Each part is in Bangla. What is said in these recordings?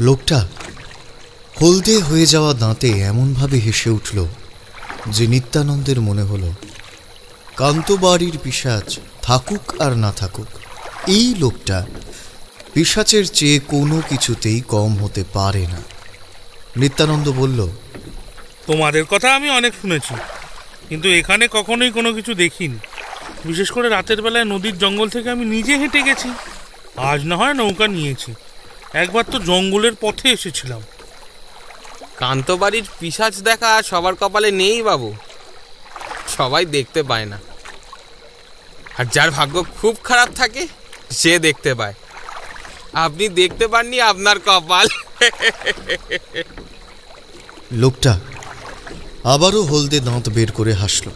লোকটা হলদে হয়ে যাওয়া দাঁতে এমনভাবে হেসে উঠল যে নিত্যানন্দের মনে হল কান্তবাড়ির পিশাচ থাকুক আর না থাকুক, এই লোকটা পিশাচের চেয়ে কোনো কিছুতেই কম হতে পারে না। নিত্যানন্দ বলল, তোমাদের কথা আমি অনেক শুনেছি, কিন্তু এখানে কখনোই কোনো কিছু দেখিনি। বিশেষ করে রাতের বেলায় নদীর জঙ্গল থেকে আমি নিজে হেঁটে গেছি। আজ না হয় নৌকা নিয়েছি, একবার তো জঙ্গলের পথে এসেছিলাম। কান্তবাড়ির পিশাচ দেখা সবার কপালে নেই বাবু, সবাই দেখতে পায় না। আর যার ভাগ্য খুব খারাপ থাকে সে দেখতে পায়। আপনি দেখতে পাননি, আপনার কপাল। লোকটা আবারও হলদে দাঁত বের করে হাসল।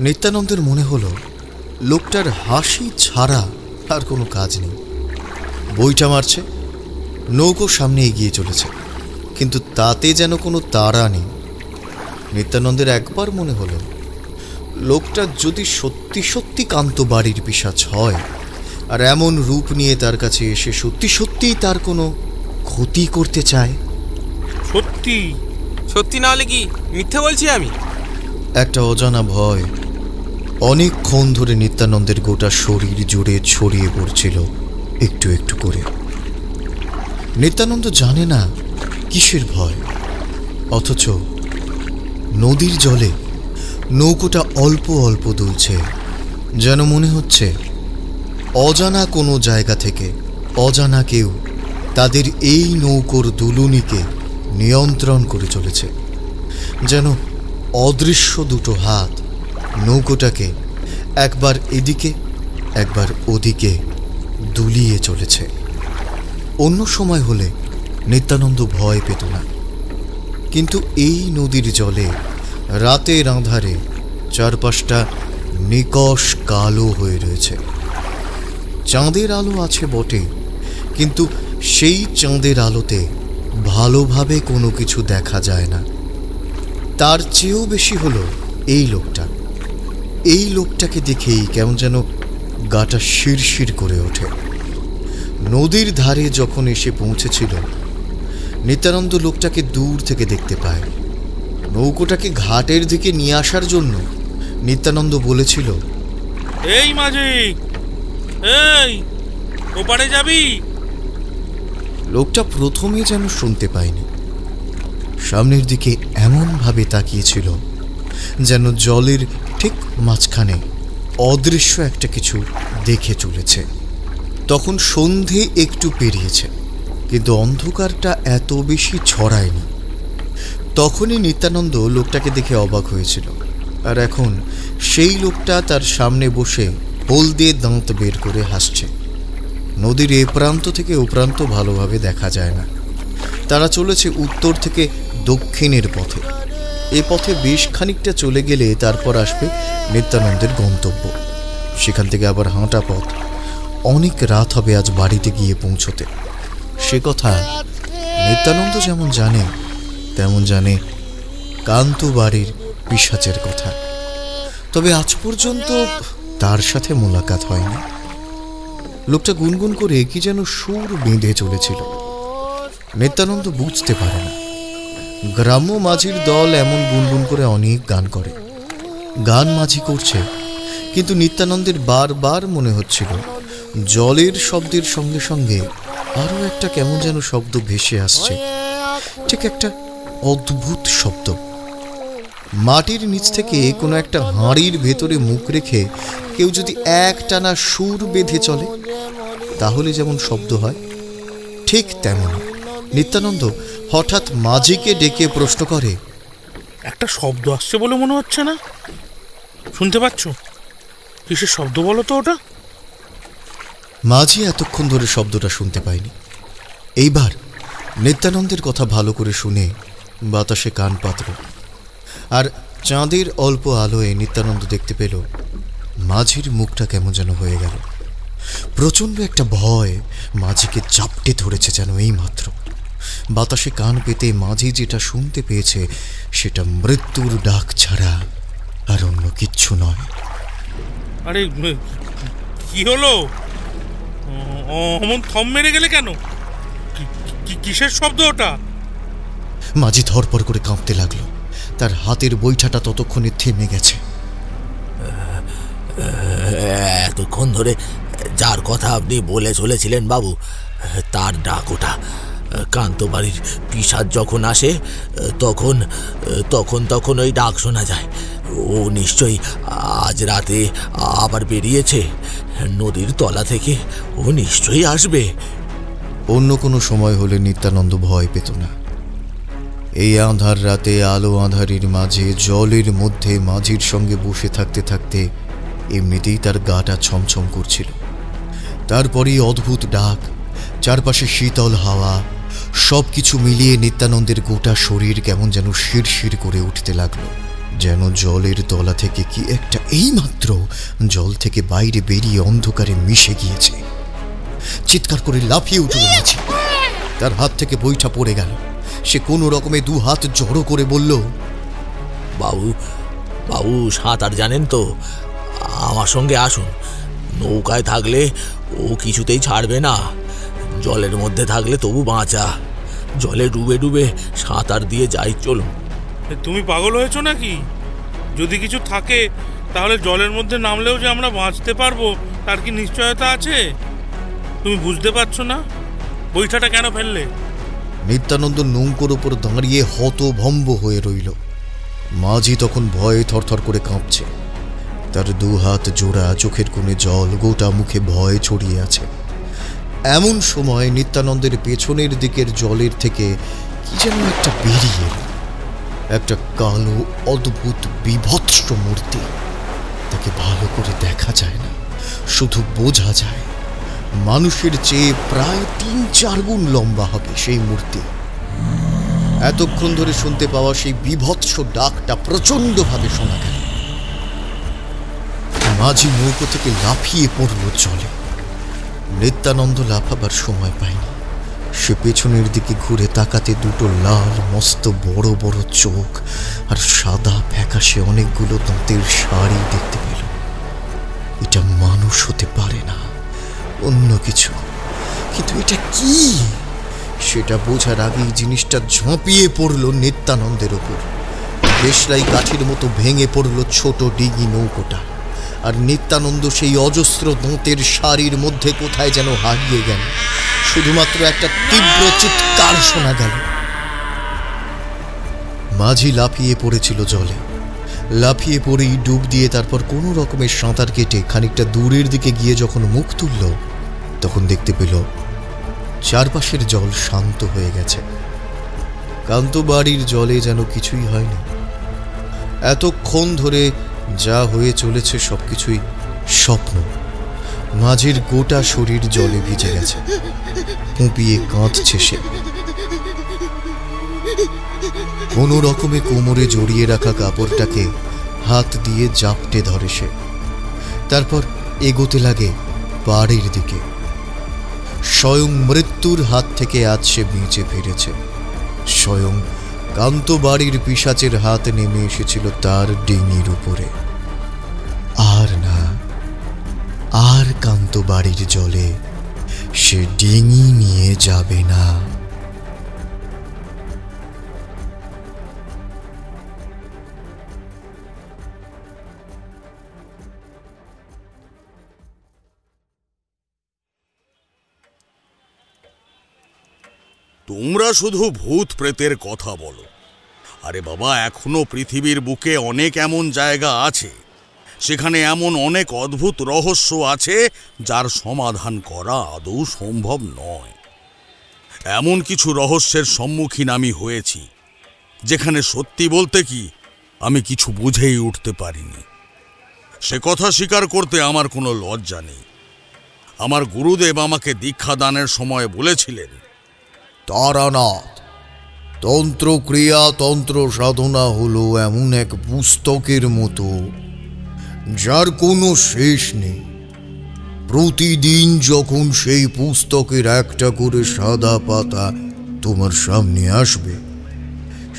নিত্যানন্দের মনে হলো লোকটার হাসি ছাড়া আর কোনো কাজ নেই। বইটা মারছে, নৌকো সামনে এগিয়ে চলেছে, কিন্তু তাতে যেন কোনো তাড়া নেই। নিত্যানন্দের একবার মনে হলো লোকটা যদি সত্যি সত্যি কান্তবাড়ির পিশাচ হয় আর এমন রূপ নিয়ে তার কাছে এসে সত্যি সত্যিই তার কোনো ক্ষতি করতে চায়। সত্যি সত্যি না হলে কি মিথ্যে বলছি আমি? একটা অজানা ভয় অনেকক্ষণ ধরে নিত্যানন্দের গোটা শরীর জুড়ে ছড়িয়ে পড়ছিল একটু একটু করে। নিত্যানন্দ জানে না কিসের ভয়, অথচ নদীর জলে নৌকোটা অল্প অল্প দুলছে, যেন মনে হচ্ছে অজানা কোনো জায়গা থেকে অজানা কেউ তাদের এই নৌকোর দুলুনিকে নিয়ন্ত্রণ করে চলেছে। যেন অদৃশ্য দুটো হাত নৌকোটাকে একবার এদিকে একবার ওদিকে দুলিয়ে চলেছে। অন্য সময় হলে নিত্যানন্দ ভয় পেত না, কিন্তু এই নদীর জলে রাতের আঁধারে চারপাশটা নিকষ কালো হয়ে রয়েছে। চাঁদের আলো আছে বটে, কিন্তু সেই চাঁদের আলোতে ভালোভাবে কোনো কিছু দেখা যায় না। তার চেয়েও বেশি হলো এই লোকটা। এই লোকটাকে দেখেই কেমন যেন গাটা শিরশির করে ওঠে। নদীর ধারে যখন এসে পৌঁছেছিল, নিত্যানন্দ লোকটাকে দূর থেকে দেখতে পায়। নৌকোটাকে ঘাটের দিকে নিয়ে আসার জন্য নিত্যানন্দ বলেছিল, এই মাঝি, এই ওপারে যাবি? লোকটা প্রথমে যেন শুনতে পায়নি। সামনের দিকে এমনভাবে তাকিয়েছিল যেন জলের ঠিক মাঝখানে অদৃশ্য একটা কিছু দেখে চলেছে। তখন সন্ধে একটু পেরিয়েছে, কিন্তু অন্ধকারটা এত বেশি ছড়ায়নি। তখনই নিত্যানন্দ লোকটাকে দেখে অবাক হয়েছিল। আর এখন সেই লোকটা তার সামনে বসে হলদে দাঁত বের করে হাসছে। নদীর এ প্রান্ত থেকে ও প্রান্ত ভালোভাবে দেখা যায় না। তারা চলেছে উত্তর থেকে দক্ষিণের পথে। এ পথে বেশ খানিকটা চলে গেলে তারপর আসবে নিত্যানন্দের গন্তব্য। সেখান থেকে আবার হাঁটা পথ। অনেক রাত হবে আজ বাড়িতে গিয়ে পৌঁছতে। সে কথা নিত্যানন্দ যেমন জানে, তেমন জানে কান্তবাড়ির পিশাচের কথা। তবে আজ পর্যন্ত তার সাথে মোলাকাত হয়নি। লোকটা গুনগুন করে কি যেন সুর বেঁধে চলেছিল। নিত্যানন্দ বুঝতে পারে না। গ্রাম্য মাঝির দল এমন গুনগুন করে অনেক গান করে। গান মাঝি করছে, কিন্তু নিত্যানন্দের বারবার মনে হচ্ছিল জলের শব্দের সঙ্গে সঙ্গে আরও একটা কেমন যেন শব্দ ভেসে আসছে। ঠিক একটা অদ্ভুত শব্দ। মাটির নিচ থেকে কোনো একটা হাঁড়ির ভেতরে মুখ রেখে কেউ যদি একটানা সুর বেঁধে চলে, তাহলে যেমন শব্দ হয়, ঠিক তেমন নিত্যানন্দ হঠাৎ মাঝিকে ডেকে প্রশ্ন করে, একটা শব্দ আসছে বলে মনে হচ্ছে না? শুনতে পাচ্ছ? কিসের শব্দ বলো তো ওটা? মাঝি এতক্ষণ ধরে শব্দটা শুনতে পায়নি। এইবার নিত্যানন্দের কথা ভালো করে শুনে বাতাসে কান পাতল। আর চাঁদের অল্প আলোয় নিত্যানন্দ দেখতে পেল মাঝির মুখটা কেমন যেন হয়ে গেল। প্রচণ্ড একটা ভয় মাঝিকে চাপটে ধরেছে যেন এই মাত্র। বাতাসে কান পেতে মাঝি যেটা শুনতে পেয়েছে সেটা মৃত্যুর ডাক ছাড়া আর অন্য কিচ্ছু নয়। আরে কি হলো? অমন থম মেরে গেলে কেন? কিসের শব্দ ওটা? মাঝি ধরপর করে কাঁপতে লাগলো। তার হাতের বৈঠাটা ততক্ষণে থেমে গেছে। এতক্ষণ ধরে যার কথা আপনি বলে চলেছিলেন বাবু, তার ডাক ওটা। কান্তবাড়ির পিশাচ যখন আসে তখন তখন তখন ওই ডাক শোনা যায়। ও নিশ্চয়ই আজ রাতে আবার বেরিয়েছে নদীর তলা থেকে। ও নিশ্চয়ই আসবে। অন্য কোনো সময় হলে নিত্যানন্দ ভয় পেত না। এই আঁধার রাতে আলো আঁধারির মাঝে জলের মধ্যে মাঝির সঙ্গে বসে থাকতে থাকতে এমনিতেই তার গাটা ছমছম করছিল। তারপরেই অদ্ভুত ডাক, চারপাশে শীতল হাওয়া, সব কিছু মিলিয়ে নিত্যানন্দের গোটা শরীর কেমন যেন শিরশির করে উঠতে লাগলো। যেন জলের তলা থেকে কি একটা এইমাত্র জল থেকে বাইরে বেরিয়ে অন্ধকারে মিশে গিয়েছে। চিৎকার করে লাফিয়ে উঠল মাঝি। তার হাত থেকে বৈঠা পড়ে গেল। সে কোনো রকমে দু হাত জড়ো করে বলল, বাবু বাবু সাঁতার জানেন তো? আমার সঙ্গে আসুন। নৌকায় থাকলে ও কিছুতেই ছাড়বে না, জলের মধ্যে থাকলে তবু বাঁচা। জলে ডুবে ডুবে সাঁতার দিয়ে যাই, চলুন। তুমি পাগল হয়েছো নাকি? যদি কিছু থাকে তাহলে জলের মধ্যে নামলেও যে আমরা বাঁচতে পারবো তার কি নিশ্চয়তা আছে? তুমি বুঝতে পারছো না? বৈঠাটা কেন ফেললে? নিত্যানন্দ নৌকোর ওপর দাঁড়িয়ে হতভম্ব হয়ে রইল। মাঝি তখন ভয়ে থরথর করে কাঁপছে। তার দু হাত জোড়া, চোখের কোণে জল, গোটা মুখে ভয় ছড়িয়ে আছে। এমন সময় নিত্যানন্দের পেছনের দিকের জলের থেকে কি যেন একটা বেরিয়ে এলো। একটা কালো অদ্ভুত বিভৎস মূর্তি। তাকে ভালো করে দেখা যায় না, শুধু বোঝা যায় মানুষের চেয়ে প্রায় ৩-৪ গুণ লম্বা হবে সেই মূর্তি। এতক্ষণ ধরে শুনতে পাওয়া সেই বিভৎস ডাকটা প্রচন্ডভাবে শোনা গেল। মাঝি নৌকো থেকে লাফিয়ে পড়ল জলে। নিত্যানন্দ লাফাবার সময় পায়নি। সে পেছনের দিকে ঘুরে তাকাতে দুটো লাল মস্ত বড় বড় চোখ আর সাদা ফ্যাকাশে অনেকগুলো দাঁতের শাড়ি দেখতে পেল। এটা মানুষ হতে পারে না, অন্য কিছু। কিন্তু এটা কি সেটা বোঝার আগেই জিনিসটা ঝাঁপিয়ে পড়ল নিত্যানন্দের ওপর। দেশলাই কাঠির মতো ভেঙে পড়ল ছোট ডিঙি নৌকোটা। আর নিত্যানন্দ সেই অজস্র দাঁতের শাড়ির মধ্যে কোথায় যেন হারিয়ে গেল। শুধুমাত্র একটা তীব্র চিৎকার শোনা গেল। মাঝি লাফিয়ে পড়েছিল জলে। লাফিয়ে পড়েই ডুব দিয়ে তারপর কোনো রকমের সাঁতার কেটে খানিকটা দূরের দিকে গিয়ে যখন মুখ তুলল, তখন দেখতে পেল চারপাশের জল শান্ত হয়ে গেছে। কান্তবাড়ির জলে যেন কিছুই হয়নি। এতক্ষণ ধরে যা হয়ে চলেছে সবকিছুই স্বপ্ন। মাঝির গোটা শরীর জলে ভিজে গেছে, ফুঁপিয়ে কাঁদছে সে। কোনো রকমে কোমরে জড়িয়ে রাখা কাপড়টাকে হাত দিয়ে জাপটে ধরে সে। তারপর এগোতে লাগে পাড়ের দিকে। স্বয়ং মৃত্যুর হাত থেকে আজ সে বেঁচে ফিরেছে। স্বয়ং কান্তবাড়ির পিশাচের হাত নেমে এসেছিল তার ডিঙির উপরে। আর না, আর কান্তবাড়ির জলে সে ডিঙি নিয়ে যাবে না। তোমরা শুধু ভূত প্রেতের কথা বলো। আরে বাবা, এখনো পৃথিবীর বুকে অনেক এমন জায়গা আছে, সেখানে এমন অনেক অদ্ভুত রহস্য আছে যার সমাধান করা আদৌ সম্ভব নয়। এমন কিছু রহস্যের সম্মুখীন আমি হয়েছি যেখানে সত্যি বলতে কি আমি কিছু বুঝেই উঠতে পারিনি। সে কথা স্বীকার করতে আমার কোনো লজ্জা নেই। আমার গুরুদেব আমাকে দীক্ষা দানের সময় বলেছিলেন, তারানাথ, তন্ত্র ক্রিয়া তন্ত্র সাধনা হলো এমন এক পুস্তকের মতো যার কোনো শেষ নেই। প্রতিদিন যখন সেই পুস্তকের একটা করে সাদা পাতা তোমার সামনে আসবে,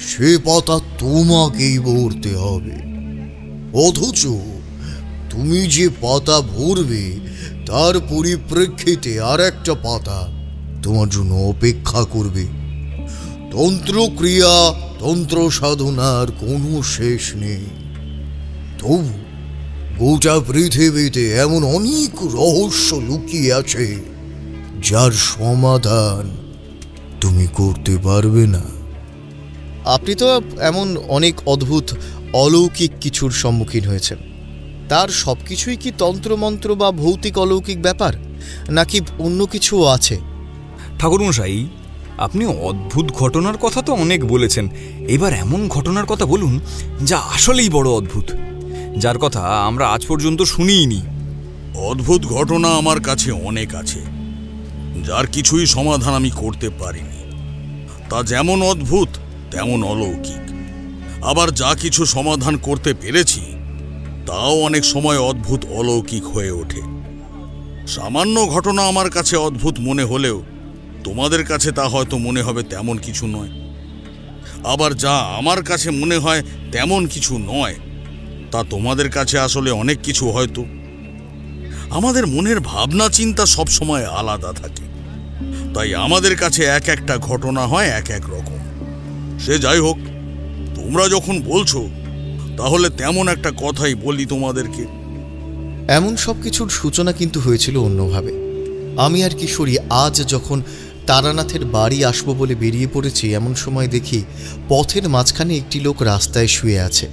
সে পাতা তোমাকেই ভরতে হবে। অথচ তুমি যে পাতা ভরবে তার পরিপ্রেক্ষিতে আর একটা পাতা তোমার জন্য অপেক্ষা করবে। তন্ত্রক্রিয়া, তন্ত্র সাধনার কোনো শেষ নেই। তবু গোটা পৃথিবীতে এমন অনেক রহস্য লুকিয়ে আছে যার সমাধান তুমি করতে পারবে না। আপনি তো এমন অনেক অদ্ভুত অলৌকিক কিছুর সম্মুখীন হয়েছেন। তার সব কিছুই কি তন্ত্রমন্ত্র বা ভৌতিক অলৌকিক ব্যাপার, নাকি অন্য কিছুও আছে? ঠাকুরমশাই, আপনি অদ্ভুত ঘটনার কথা তো অনেক বলেছেন, এবার এমন ঘটনার কথা বলুন যা আসলেই বড় অদ্ভুত, যার কথা আমরা আজ পর্যন্ত শুনিনি। অদ্ভুত ঘটনা আমার কাছে অনেক আছে, যার কিছুই সমাধান আমি করতে পারিনি। তা যেমন অদ্ভুত তেমন অলৌকিক। আবার যা কিছু সমাধান করতে পেরেছি তাও অনেক সময় অদ্ভুত অলৌকিক হয়ে ওঠে। সামান্য ঘটনা আমার কাছে অদ্ভুত মনে হলেও তোমাদের কাছে তা হয়তো মনে হবে তেমন কিছু নয়। আবার যা আমার কাছে মনে হয় তেমন কিছু নয়, তা তোমাদের কাছে আসলে অনেক কিছু হয়তো। আমাদের মনের ভাবনা চিন্তা সবসময় আলাদা থাকে, তাই আমাদের কাছে এক একটা ঘটনা হয় এক এক রকম। সে যাই হোক, তোমরা যখন বলছো তাহলে তেমন একটা কথাই বলি তোমাদেরকে। এমন সব কিছুর সূচনা কিন্তু হয়েছিল অন্যভাবে। আমি আর কিশোরী আজ যখন তারানাথের বাড়ি আসবো বলে বেরিয়ে পড়েছি, এমন সময় দেখি পথের মাঝখানে একটি লোক রাস্তায় শুয়ে আছে।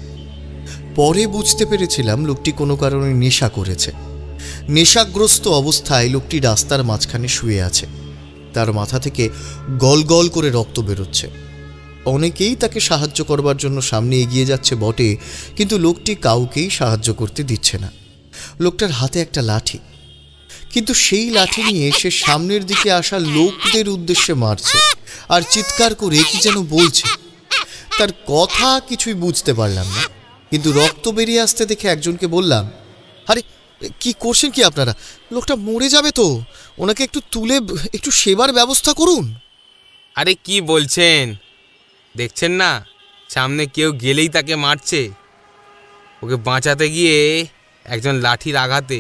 পরে বুঝতে পেরেছিলাম লোকটি কোনো কারণে নেশা করেছে। নেশাগ্রস্ত অবস্থায় লোকটি রাস্তার মাঝখানে শুয়ে আছে। তার মাথা থেকে গল গল করে রক্ত বেরোচ্ছে। অনেকেই তাকে সাহায্য করবার জন্য সামনে এগিয়ে যাচ্ছে বটে, কিন্তু লোকটি কাউকেই সাহায্য করতে দিচ্ছে না। লোকটার হাতে একটা লাঠি, কিন্তু সেই লাঠি নিয়ে সে সামনের দিকে আসা লোকদের উদ্দেশ্যে মারছে আর চিৎকার করে কি যেন বলছে। তার কথা কিছুই বুঝতে পারলাম না, কিন্তু রক্ত বেরিয়ে আসতে দেখে একজনকে বললাম, আরে কি করছেন কি আপনারা? লোকটা মরে যাবে তো, ওনাকে একটু তুলে একটু সেবার ব্যবস্থা করুন। আরে কি বলছেন? দেখছেন না সামনে কেউ গেলেই তাকে মারছে। ওকে বাঁচাতে গিয়ে একজন লাঠির আঘাতে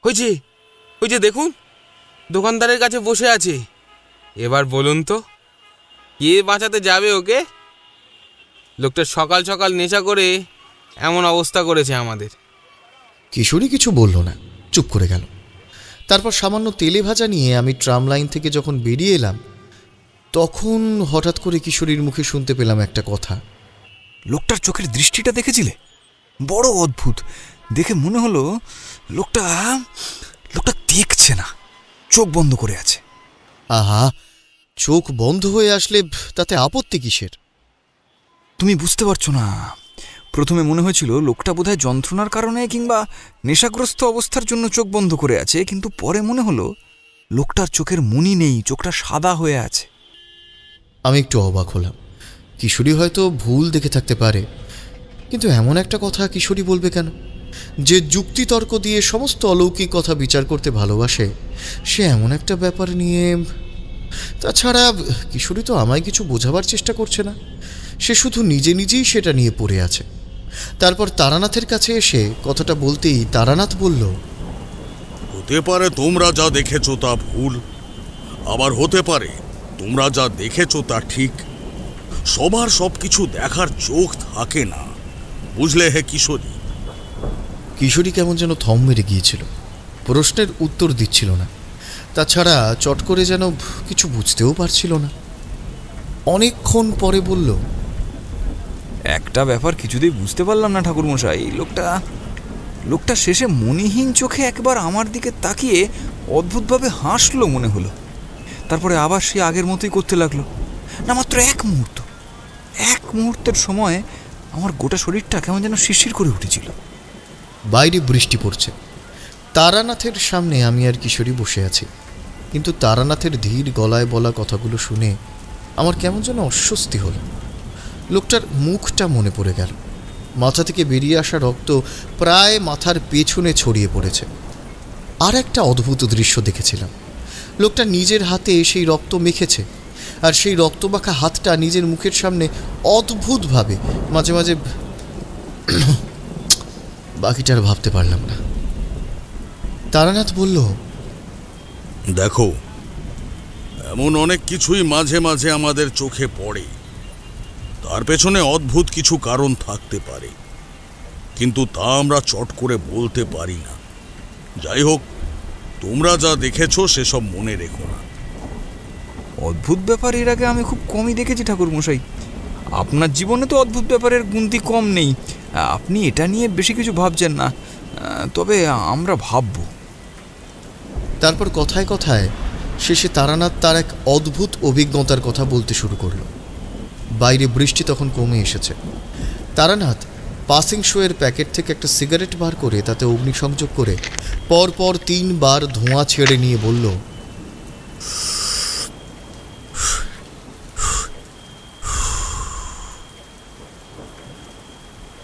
হয়েছে। ওই যে দেখুন, দোকানদারের কাছে বসে আছে। এবার বলুন তো কে বাঁচাতে যাবে ওকে? লোকটা সকাল সকাল নেশা করে এমন অবস্থা করেছে আমাদের। কিশোরী কিছু বলল না, চুপ করে গেল। তারপর সামান্য তেলে ভাজা নিয়ে আমি ট্রাম লাইন থেকে যখন বেরিয়ে এলাম, তখন হঠাৎ করে কিশোরীর মুখে শুনতে পেলাম একটা কথা। লোকটার চোখের দৃষ্টিটা দেখেছিলে? বড় অদ্ভুত। দেখে মনে হলো লোকটা দেখছে না, চোখ বন্ধ করে আছে। আহা, চোখ বন্ধ হয়ে আসলে তাতে আপত্তি কিসের? তুমি বুঝতে পারছো না। প্রথমে মনে হয়েছিল লোকটা বোধহয় যন্ত্রণার কারণে কিংবা নেশাগ্রস্ত অবস্থার জন্য চোখ বন্ধ করে আছে, কিন্তু পরে মনে হলো লোকটার চোখের মনি নেই, চোখটা সাদা হয়ে আছে। আমি একটু অবাক হলাম। কিশোরী হয়তো ভুল দেখে থাকতে পারে, কিন্তু এমন একটা কথা কিশোরী বলবে কেন? যে যুক্তিতর্ক দিয়ে সমস্ত অলৌকিক কথা বিচার করতে ভালোবাসে, সে এমন একটা ব্যাপার নিয়ে। তাছাড়া কিশোরী তো আমায় কিছু বোঝাবার চেষ্টা করছে না, সে শুধু নিজে নিজেই সেটা নিয়ে পড়ে আছে। তারপর তারানাথের কাছে এসে কথাটা বলতেই তারানাথ বলল, হতে পারে তোমরা যা দেখেছো তা ভুল, আবার হতে পারে তোমরা যা দেখেছো তা ঠিক। সবার সবকিছু দেখার চোখ থাকে না, বুঝলে হে কিশোরী? কিশোরী কেমন যেন থম মেরে গিয়েছিল, প্রশ্নের উত্তর দিচ্ছিল না। তাছাড়া চট করে যেন কিছু বুঝতেও পারছিল না। অনেকক্ষণ পরে বলল, একটা ব্যাপার কিছুতেই বুঝতে পারলাম না ঠাকুরমশাই। লোকটা শেষে মনিহীন চোখে একবার আমার দিকে তাকিয়ে অদ্ভুতভাবে হাসলো মনে হলো, তারপরে আবার সে আগের মতোই করতে লাগলো। না মাত্র এক মুহূর্তের সময় আমার গোটা শরীরটা কেমন যেন শিরশির করে উঠেছিল। বাইরে বৃষ্টি পড়ছে। তারানাথের সামনে আমি আর কিশোরী বসে আছি, কিন্তু তারানাথের ধীর গলায় বলা কথাগুলো শুনে আমার কেমন যেন অস্বস্তি হলো। লোকটার মুখটা মনে পড়ে গেল। মাথা থেকে বেরিয়ে আসা রক্ত প্রায় মাথার পেছনে ছড়িয়ে পড়েছে। আর একটা অদ্ভুত দৃশ্য দেখেছিলাম। লোকটা নিজের হাতে সেই রক্ত মেখেছে, আর সেই রক্তমাখা হাতটা নিজের মুখের সামনে অদ্ভুতভাবে মাঝে মাঝে বাকিটার ভাবতে পারলাম না। তারানাথ বলল, দেখো, এমন অনেক কিছুই মাঝে মাঝে আমাদের চোখে পড়ে, তার পেছনে অদ্ভুত কিছু কারণ থাকতে পারে, কিন্তু তা আমরা চট করে বলতে পারি না। যাই হোক, তোমরা যা দেখেছো সেসব মনে রেখো না। অদ্ভুত ব্যাপার এর আগে আমি খুব কমই দেখেছি ঠাকুরমশাই। আপনার জীবনে তো অদ্ভুত ব্যাপারের গুনতি কম নেই। আপনি এটা নিয়ে বেশি কিছু ভাবছেন না, তবে আমরা ভাবব। তারপর কথায় কথায় শেষে তারানাথ তার এক অদ্ভুত অভিজ্ঞতার কথা বলতে শুরু করলো। বাইরে বৃষ্টি তখন কমে এসেছে। তারানাথ পাসিং শোয়ের প্যাকেট থেকে একটা সিগারেট বার করে তাতে অগ্নিসংযোগ করে পরপর 3 বার ধোঁয়া ছেড়ে নিয়ে বলল,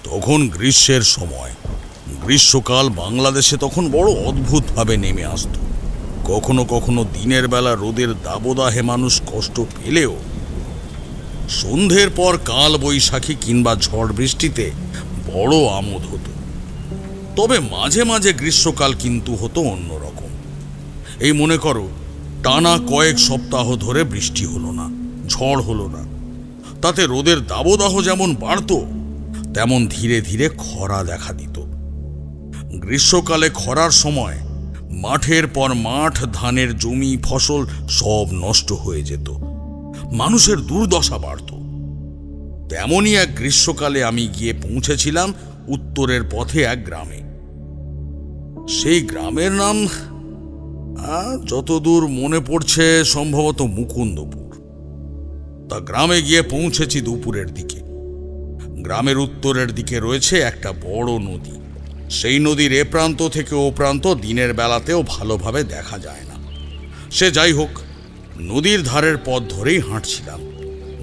তখন গ্রীষ্মের সময়। গ্রীষ্মকাল বাংলাদেশে তখন বড় অদ্ভুতভাবে নেমে আসত। কখনো কখনো দিনের বেলা রোদের দাবদাহে মানুষ কষ্ট পেলেও সন্ধ্যের পর কাল বৈশাখী কিংবা ঝড় বৃষ্টিতে বড় আমোদ হতো। তবে মাঝে মাঝে গ্রীষ্মকাল কিন্তু হতো অন্যরকম। এই মনে করো, টানা কয়েক সপ্তাহ ধরে বৃষ্টি হলো না, ঝড় হলো না। তাতে রোদের দাবদাহ যেমন বাড়ত, তেমন ধীরে ধীরে খরা দেখা দিত। গ্রীষ্মকালে খরার সময় মাঠের পর মাঠ, ধানের জমি, ফসল সব নষ্ট হয়ে যেত, মানুষের দুর্দশা বাড়ত। তেমনই এক গ্রীষ্মকালে আমি গিয়ে পৌঁছেছিলাম উত্তরের পথে এক গ্রামে। সেই গ্রামের নাম যতদূর মনে পড়ছে সম্ভবত মুকুন্দপুর। তা গ্রামে গিয়ে পৌঁছেছি দুপুরের দিকে। গ্রামের উত্তরের দিকে রয়েছে একটা বড় নদী। সেই নদীর এ প্রান্ত থেকে ও প্রান্ত দিনের বেলাতেও ভালোভাবে দেখা যায় না। সে যাই হোক, নদীর ধারের পথ ধরেই হাঁটছিলাম।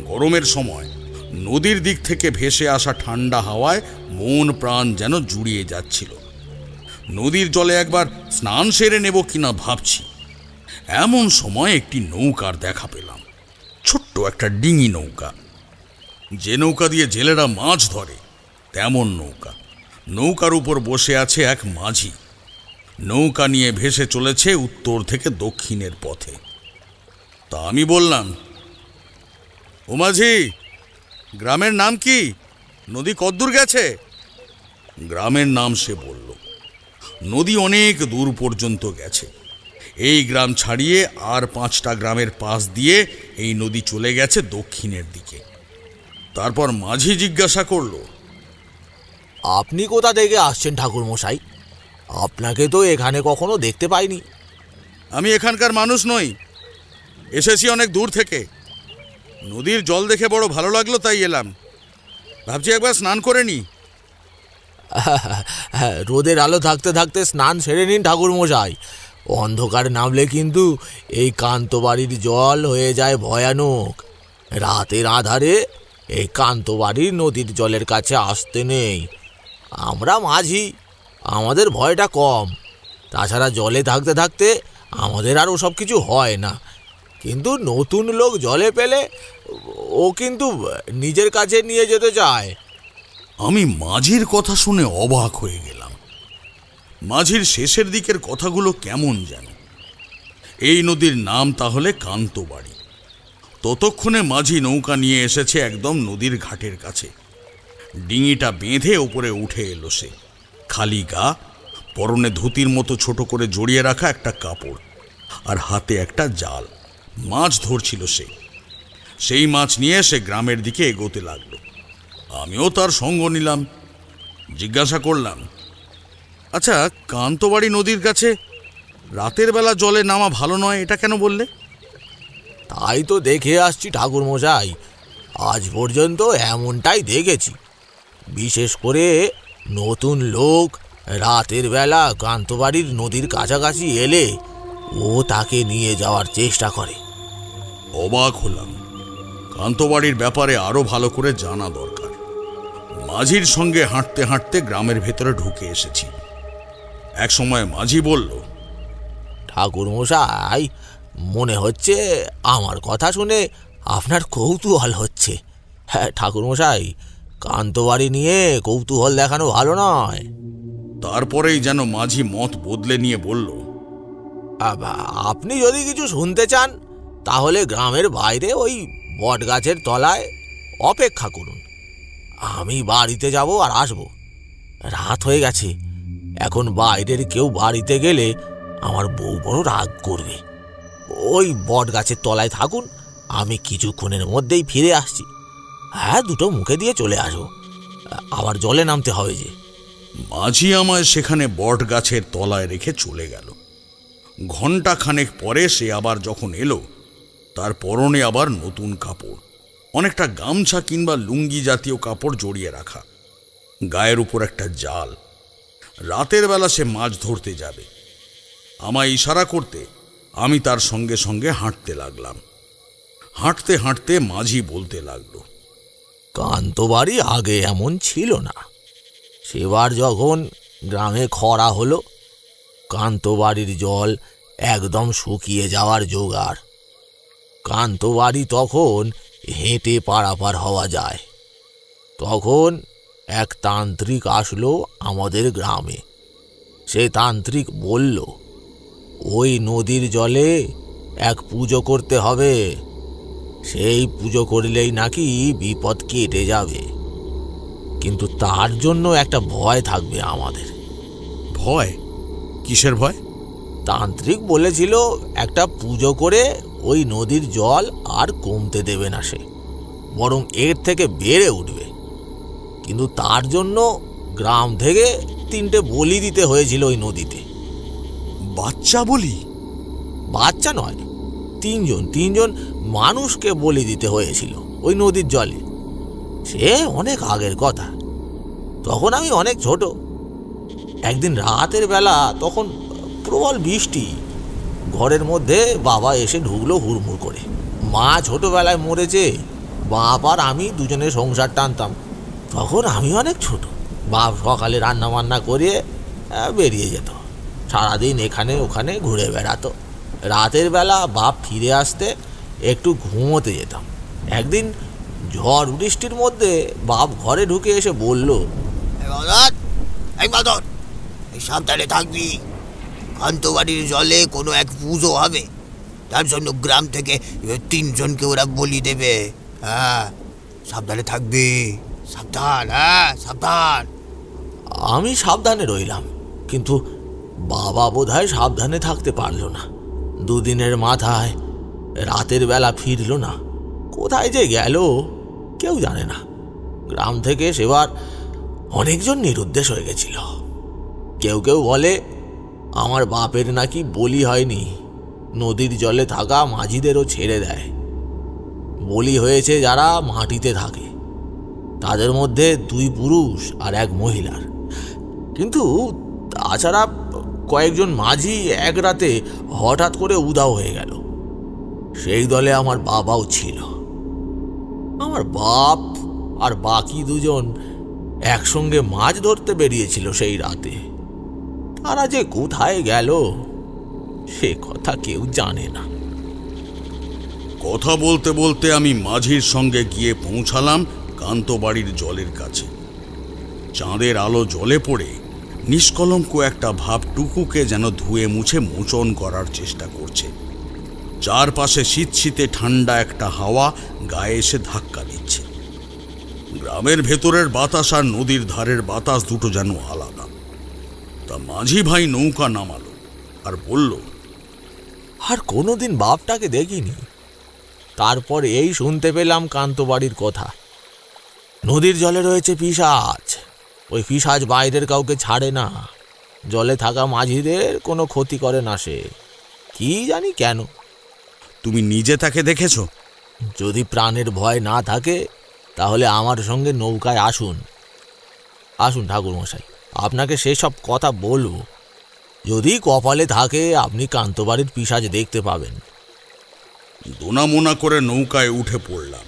গরমের সময় নদীর দিক থেকে ভেসে আসা ঠান্ডা হাওয়ায় মন প্রাণ যেন জুড়িয়ে যাচ্ছিল। নদীর জলে একবার স্নান সেরে নেব কিনা ভাবছি, এমন সময় একটি নৌকার দেখা পেলাম। ছোট্ট একটা ডিঙি নৌকা, যে নৌকা দিয়ে জেলেরা মাছ ধরে তেমন নৌকা। নৌকার উপর বসে আছে এক মাঝি। নৌকা নিয়ে ভেসে চলেছে উত্তর থেকে দক্ষিণের পথে। তা আমি বললাম, ও মাঝি, গ্রামের নাম কি? নদী কতদূর গেছে? গ্রামের নাম সে বলল। নদী অনেক দূর পর্যন্ত গেছে। এই গ্রাম ছাড়িয়ে আর 5টা গ্রামের পাশ দিয়ে এই নদী চলে গেছে দক্ষিণের দিকে। তারপর মাঝি জিজ্ঞাসা করল, আপনি কোথা থেকে আসছেন ঠাকুরমশাই? আপনাকে তো এখানে কখনো দেখতে পাইনি। আমি এখানকার মানুষ নই, এসেছি অনেক দূর থেকে। নদীর জল দেখে বড় ভালো লাগলো, তাই এলাম। ভাবছি একবার স্নান করে নি। রোদের আলো থাকতে থাকতে স্নান সেরে নিন ঠাকুরমশাই। অন্ধকার নামলে কিন্তু এই কান্তবাড়ির জল হয়ে যায় ভয়ানক। রাতের আধারে এই কান্তবাড়ির নদীর জলের কাছে আসতে নেই। আমরা মাঝি, আমাদের ভয়টা কম। তাছাড়া জলে থাকতে থাকতে আমাদের আর ওসব কিছু হয় না। কিন্তু নতুন লোক জলে পেলে ও কিন্তু নিজের কাছে নিয়ে যেতে চায়। আমি মাঝির কথা শুনে অবাক হয়ে গেলাম। মাঝির শেষের দিকের কথাগুলো কেমন যেন। এই নদীর নাম তাহলে কান্তবাড়ি। ততক্ষণে মাঝি নৌকা নিয়ে এসেছে একদম নদীর ঘাটের কাছে। ডিঙিটা বেঁধে ওপরে উঠে এলো সে। খালি গা, পরনে ধুতির মতো ছোট করে জড়িয়ে রাখা একটা কাপড়, আর হাতে একটা জাল। মাছ ধরছিল সে। সেই মাছ নিয়ে সে গ্রামের দিকে এগোতে লাগলো। আমিও তার সঙ্গ নিলাম। জিজ্ঞাসা করলাম, আচ্ছা, কান্তবাড়ি নদীর কাছে রাতের বেলা জলে নামা ভালো নয়, এটা কেন বললে? তাই তো দেখে আসছি ঠাকুরমশাই, আজ পর্যন্ত এমনটাই দেখেছি। বিশেষ করে নতুন লোক রাতের বেলা কান্তবাড়ির নদীর কাছাকাছি এলে ও তাকে নিয়ে যাওয়ার চেষ্টা করে। অবাক হলাম। কান্তবাড়ির ব্যাপারে আরো ভালো করে জানা দরকার। মাঝির সঙ্গে হাঁটতে হাঁটতে গ্রামের ভেতরে ঢুকে এসেছি। এক সময় মাঝি বলল, ঠাকুরমশাই, মনে হচ্ছে আমার কথা শুনে আপনার কৌতূহল হচ্ছে। হ্যাঁ ঠাকুরমশাই, কান্তবাড়ি নিয়ে কৌতূহল দেখানো ভালো নয়। তারপরেই যেন মাঝি মত বদলে নিয়ে বলল, আপনি যদি কিছু শুনতে চান তাহলে গ্রামের বাইরে ওই বট গাছের তলায় অপেক্ষা করুন। আমি বাড়িতে যাব আর আসব। রাত হয়ে গেছে, এখন বাইরের কেউ বাড়িতে গেলে আমার বউ বড় রাগ করবে। ওই বট গাছের তলায় থাকুন, আমি কিছুক্ষণের মধ্যেই ফিরে আসছি। হ্যাঁ, দুটো মুখে দিয়ে চলে আসবো, আবার জলে নামতে হবে যে। মাঝি আমায় সেখানে বট গাছের তলায় রেখে চলে গেল। ঘণ্টা খানেক পরে সে আবার যখন এলো, তার পরনে আবার নতুন কাপড়, অনেকটা গামছা কিংবা লুঙ্গি জাতীয় কাপড় জড়িয়ে রাখা, গায়ের উপর একটা জাল। রাতের বেলা সে মাছ ধরতে যাবে। আমায় ইশারা করতে আমি তার সঙ্গে সঙ্গে হাঁটতে লাগলাম। হাঁটতে হাঁটতে মাঝি বলতে লাগলো, কান্তবাড়ি আগে এমন ছিল না। সেবার যখন গ্রামে খরা হলো, কান্তবাড়ির জল একদম শুকিয়ে যাওয়ার জোগাড়। কান্তবাড়ি তখন হেঁটে পারাপার হওয়া যায়। তখন এক তান্ত্রিক আসলো আমাদের গ্রামে। সে তান্ত্রিক বলল, ওই নদীর জলে এক পুজো করতে হবে। সেই পুজো করলেই নাকি বিপদ কেটে যাবে, কিন্তু তার জন্য একটা ভয় থাকবে আমাদের। ভয়? কিসের ভয়? তান্ত্রিক বলেছিল একটা পুজো করে ওই নদীর জল আর কমতে দেবে না সে, বরং এর থেকে বেড়ে উঠবে। কিন্তু তার জন্য গ্রাম থেকে 3টে বলি দিতে হয়েছিল ওই নদীতে। বাচ্চা বলি? বাচ্চা নয়, 3জন মানুষকে বলি দিতে হয়েছিল ওই নদীর জলে। সে অনেক আগের কথা, তখন আমি অনেক ছোট। একদিন রাতের বেলা, তখন প্রবল বৃষ্টি, ঘরের মধ্যে বাবা এসে ঢুকলো হুড়মুড় করে। মা ছোটবেলায় মরেছে, বাপ আর আমি দুজনে সংসার টানতাম। তখন আমি অনেক ছোট। বাপ সকালে রান্না বান্না করে বেরিয়ে যেত, সারাদিন এখানে ওখানে ঘুরে বেড়াতো। রাতের বেলা বাপ ফিরে আসতে একটু ঘুমোতে যেতাম। একদিন ঝড় বৃষ্টির মধ্যে বাপ ঘরে ঢুকে এসে বলল, সাবধানে থাকবি, কান্তবাড়ির জলে কোনো এক পুজো হবে, তার জন্য গ্রাম থেকে 3 জনকে ওরা বলি দেবে। হ্যাঁ, সাবধানে থাকবি, সাবধান, হ্যাঁ সাবধান। আমি সাবধানে রইলাম, কিন্তু বাবা বোধহয় সাবধানে থাকতে পারলো না। 2 দিনের মাথায় রাতের বেলা ফিরল না। কোথায় যে গেল কেউ জানে না। গ্রাম থেকে সেবার অনেকজন নিরুদ্দেশ হয়ে গেছিল। কেউ কেউ বলে আমার বাপের নাকি বলি হয়নি, নদীর জলে থাকা মাঝিদেরও ছেড়ে দেয়। বলি হয়েছে যারা মাটিতে থাকে, তাদের মধ্যে 2 পুরুষ আর 1 মহিলার। কিন্তু তাছাড়া কয়েকজন মাঝি এক রাতে হঠাৎ করে উধাও হয়ে গেল। সেই দলে আমার বাবাও ছিল। আমার বাপ আর বাকি 2 জন একসঙ্গে মাছ ধরতে বেরিয়েছিল সেই রাতে। তারা যে কোথায় গেল সে কথা কেউ জানে না। কথা বলতে বলতে আমি মাঝির সঙ্গে গিয়ে পৌঁছালাম কান্তবাড়ির জলের কাছে। চাঁদের আলো জলে পড়ে নিষ্কলঙ্ক একটা ভাব টুকুকে যেন ধুয়ে মুছে মোচন করার চেষ্টা করছে। চারপাশে শীতে ঠান্ডা একটা হাওয়া গায়ে এসে ধাক্কা দিচ্ছে। গ্রামের ভেতরের বাতাস আর নদীর ধারের বাতাস দুটো যেন আলাদা। তা মাঝি ভাই নৌকা নামালো আর বলল, আর কোনোদিন বাপটাকে দেখিনি। তারপর এই শুনতে পেলাম কান্তবাড়ির কথা। নদীর জলে রয়েছে পিশাচ। ওই পিশাচ বাইরের কাউকে ছাড়ে না। জলে থাকা মাঝিদের কোনো ক্ষতি করে না সে, কি জানি কেন। তুমি নিজে তাকে দেখেছো? যদি প্রাণের ভয় না থাকে তাহলে আমার সঙ্গে নৌকায় আসুন। আসুন ঠাকুরমশাই, আপনাকে সেসব কথা বলবো। যদি কপালে থাকে আপনি কান্তবাড়ির পিশাচ দেখতে পাবেন। দোনামোনা করে নৌকায় উঠে পড়লাম।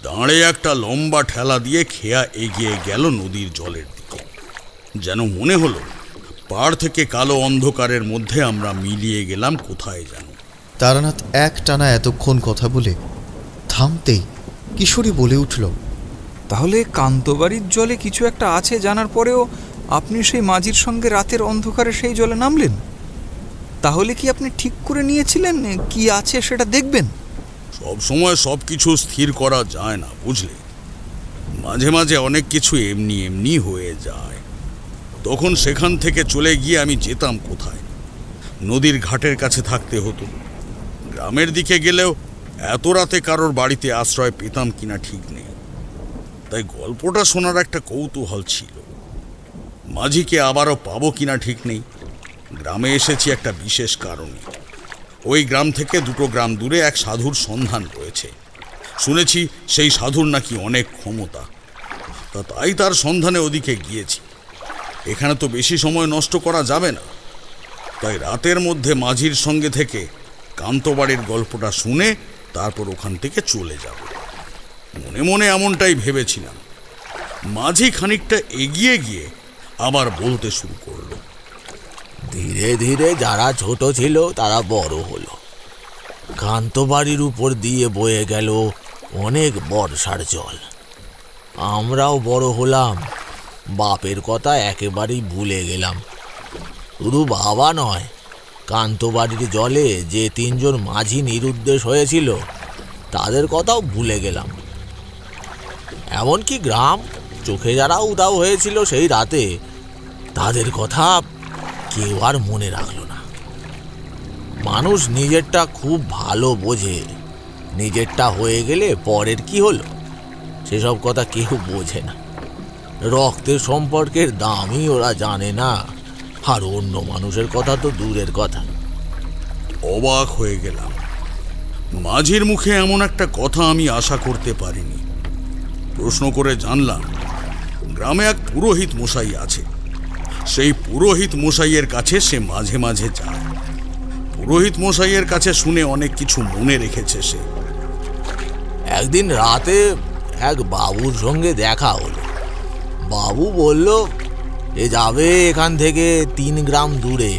দাঁড়ে একটা লম্বা ঠেলা দিয়ে খেয়া এগিয়ে গেল নদীর জলের দিকে। যেন মনে হলো পাড় থেকে কালো অন্ধকারের মধ্যে আমরা মিলিয়ে গেলাম কোথায় যেন। তারানাথ একটানা এতক্ষণ কথা বলে থামতেই কিশোরী বলে উঠল, তাহলে কান্তবাড়ির জলে কিছু একটা আছে জানার পরেও আপনি সেই মাঝির সঙ্গে রাতের অন্ধকারে সেই জলে নামলেন? তাহলে কি আপনি ঠিক করে নিয়েছিলেন কি আছে সেটা দেখবেন? সব সময় সব কিছু স্থির করা যায় না, বুঝলে। মাঝে মাঝে অনেক কিছু এমনি এমনি হয়ে যায়। তখন সেখান থেকে চলে গিয়ে আমি যেতাম কোথায়? নদীর ঘাটের কাছে থাকতে হতো। গ্রামের দিকে গেলেও এত রাতে কারোর বাড়িতে আশ্রয় পেতাম কিনা ঠিক নেই। তাই গল্পটা শোনার একটা কৌতূহল ছিল। মাঝিকে আবারও পাবো কিনা ঠিক নেই। গ্রামে এসেছি একটা বিশেষ কারণে। ওই গ্রাম থেকে 2 গ্রাম দূরে এক সাধুর সন্ধান রয়েছে। শুনেছি সেই সাধুর নাকি অনেক ক্ষমতা। তাই তার সন্ধানে ওদিকে গিয়েছি। এখানে তো বেশি সময় নষ্ট করা যাবে না। তাই রাতের মধ্যে মাঝির সঙ্গে থেকে কান্তবাড়ির গল্পটা শুনে তারপর ওখান থেকে চলে যাব। মনে মনে এমনটাই ভেবেছিলাম। মাঝি খানিকটা এগিয়ে গিয়ে আবার বলতে শুরু করলো। ধীরে ধীরে যারা ছোট ছিল তারা বড় হলো। কান্তবাড়ির উপর দিয়ে বয়ে গেল অনেক বর্ষার জল। আমরাও বড় হলাম। বাপের কথা একেবারেই ভুলে গেলাম। শুধু বাবা নয়, কান্তবাড়ির জলে যে 3 জন মাঝি নিরুদ্দেশ হয়েছিল তাদের কথাও ভুলে গেলাম। এমনকি গ্রাম চোখে যারা উধাও হয়েছিল সেই রাতে, তাদের কথা কেউ আর মনে রাখলো না। মানুষ নিজেরটা খুব ভালো বোঝে। নিজেরটা হয়ে গেলে পরের কি হলো সেসব কথা কেউ বোঝে না। রক্তের সম্পর্কের দামই ওরা জানে না, আর অন্য মানুষের কথা তো দূরের কথা। অবাক হয়ে গেলাম। মাঝির মুখে এমন একটা কথা আমি আশা করতে পারিনি। প্রশ্ন করে জানলাম, গ্রামে এক পুরোহিত মশাই আছে। সেই পুরোহিত মশাইয়ের কাছে সে মাঝে মাঝে যায়। পুরোহিত মশাইয়ের কাছে শুনে অনেক কিছু মনে রেখেছে সে। একদিন রাতে এক বাবুর সঙ্গে দেখা হলো। বাবু বলল, এ যাবে এখান থেকে 3 গ্রাম দূরে।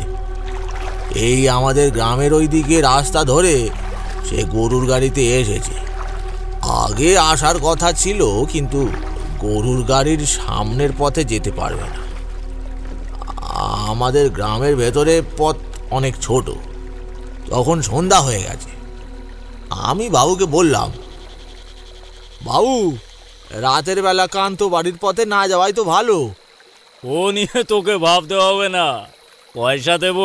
এই আমাদের গ্রামের ওই দিকে রাস্তা ধরে সে গরুর গাড়িতে এসেছে। আগে আসার কথা ছিল, কিন্তু গরুর গাড়ির সামনের পথে যেতে পারবে না। আমাদের গ্রামের ভেতরে পথ অনেক ছোট। তখন সন্ধ্যা হয়ে গেছে। আমি বাবুকে বললাম, বাবু, রাতের বেলা কান্তবাড়ির পথে না যাওয়াই তো ভালো। ও নিয়ে তোকে ভাবতে হবে না, পয়সা দেব।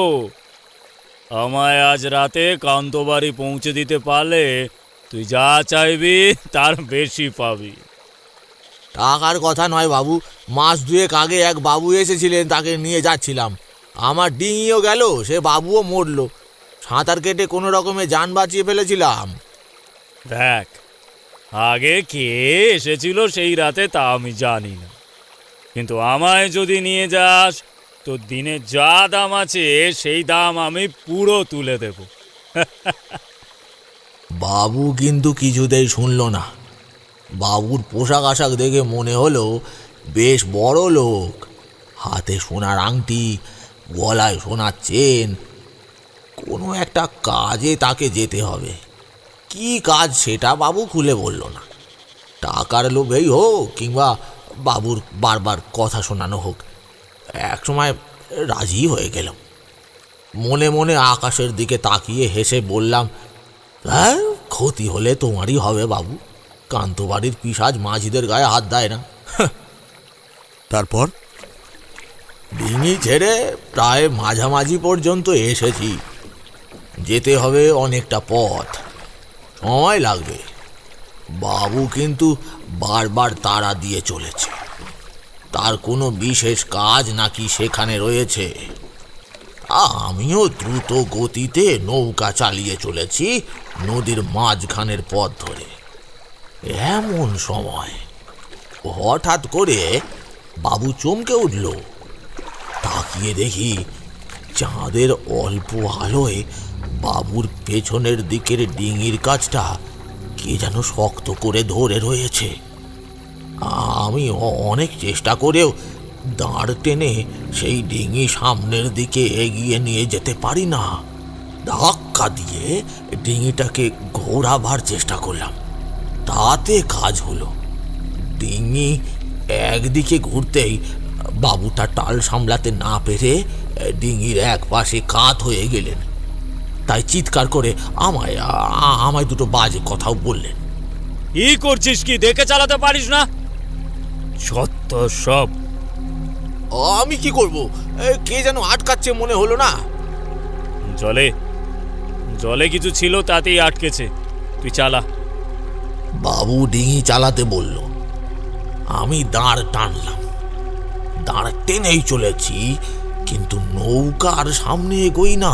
আমায় আজ রাতে কান্তবাড়ি পৌঁছে দিতে পারলে তুই যা চাইবি তার বেশি পাবি। টাকার কথা নয় বাবু, মাস 2 আগে এক বাবু এসেছিলেন, তাকে নিয়ে যাচ্ছিলাম। আমার ডিঙিও গেল, সে বাবুও মরল। সাঁতার কেটে কোনো রকমে যান বাঁচিয়ে ফেলেছিলাম। দেখ, আগে কে এসেছিল সেই রাতে তা আমি জানি না, কিন্তু আমায় যদি নিয়ে যাস তো দিনে যা দাম আছে সেই দাম আমি পুরো তুলে দেব। বাবু কিন্তু কিছুতেই শুনল না। বাবুর পোশাক আশাক দেখে মনে হলো বেশ বড় লোক। হাতে সোনার আংটি, গলায় সোনার চেন। কোনো একটা কাজে তাকে যেতে হবে। কি কাজ সেটা বাবু খুলে বলল না। টাকার লোভেই হোক কিংবা বাবুর বারবার কথা শোনানো হোক, একসময় রাজি হয়ে গেল। মনে মনে আকাশের দিকে তাকিয়ে হেসে বললাম, হ্যাঁ, ক্ষতি হলে তোমারই হবে বাবু। কান্তবাড়ির পিশাচ মাঝিদের গায়ে হাত দেয় না। তারপর ডিঙি ছেড়ে প্রায় মাঝামাঝি পর্যন্ত এসেছি। যেতে হবে অনেকটা পথ, সময় লাগবে। বাবু কিন্তু বারবার তাড়া দিয়ে চলেছে। তার কোনো বিশেষ কাজ নাকি সেখানে রয়েছে। আমিও দ্রুত গতিতে নৌকা চালিয়ে চলেছি নদীর মাঝখানের পথ ধরে। এমন সময় হঠাৎ করে বাবু চমকে উঠল। তাকিয়ে দেখি চাঁদের অল্প আলোয় বাবুর পেছনের দিকের ডিঙির কাছটা কে যেন শক্ত করে ধরে রয়েছে। আমি অনেক চেষ্টা করেও দাঁড় টেনে সেই ডিঙি সামনের দিকে এগিয়ে নিয়ে যেতে পারি না। ধাক্কা দিয়ে ডিঙিটাকে ঘোরাবার চেষ্টা করলাম, তাতে কাজ হলো। ডিঙি একদিকে ঘুরতেই বাবুটা টাল সামলাতে না পেরে ডিঙির এক পাশে কাত হয়ে গেলেন। তাই চিৎকার করে আমায় দুটো বাজে কথাও বললেন। কি করছিস, কি দেখে চালাতে পারিস না? সত্য সব। আমি কি করব, কে যেন আটকাচ্ছে মনে হলো না। জলে জলে কিছু ছিল, তাতেই আটকেছে। তুই চালা। বাবু ডিঙি চালাতে বলল, আমি দাঁড় টানলাম। দাঁড় টেনেই চলেছি, কিন্তু নৌকা আর সামনে এগোই না।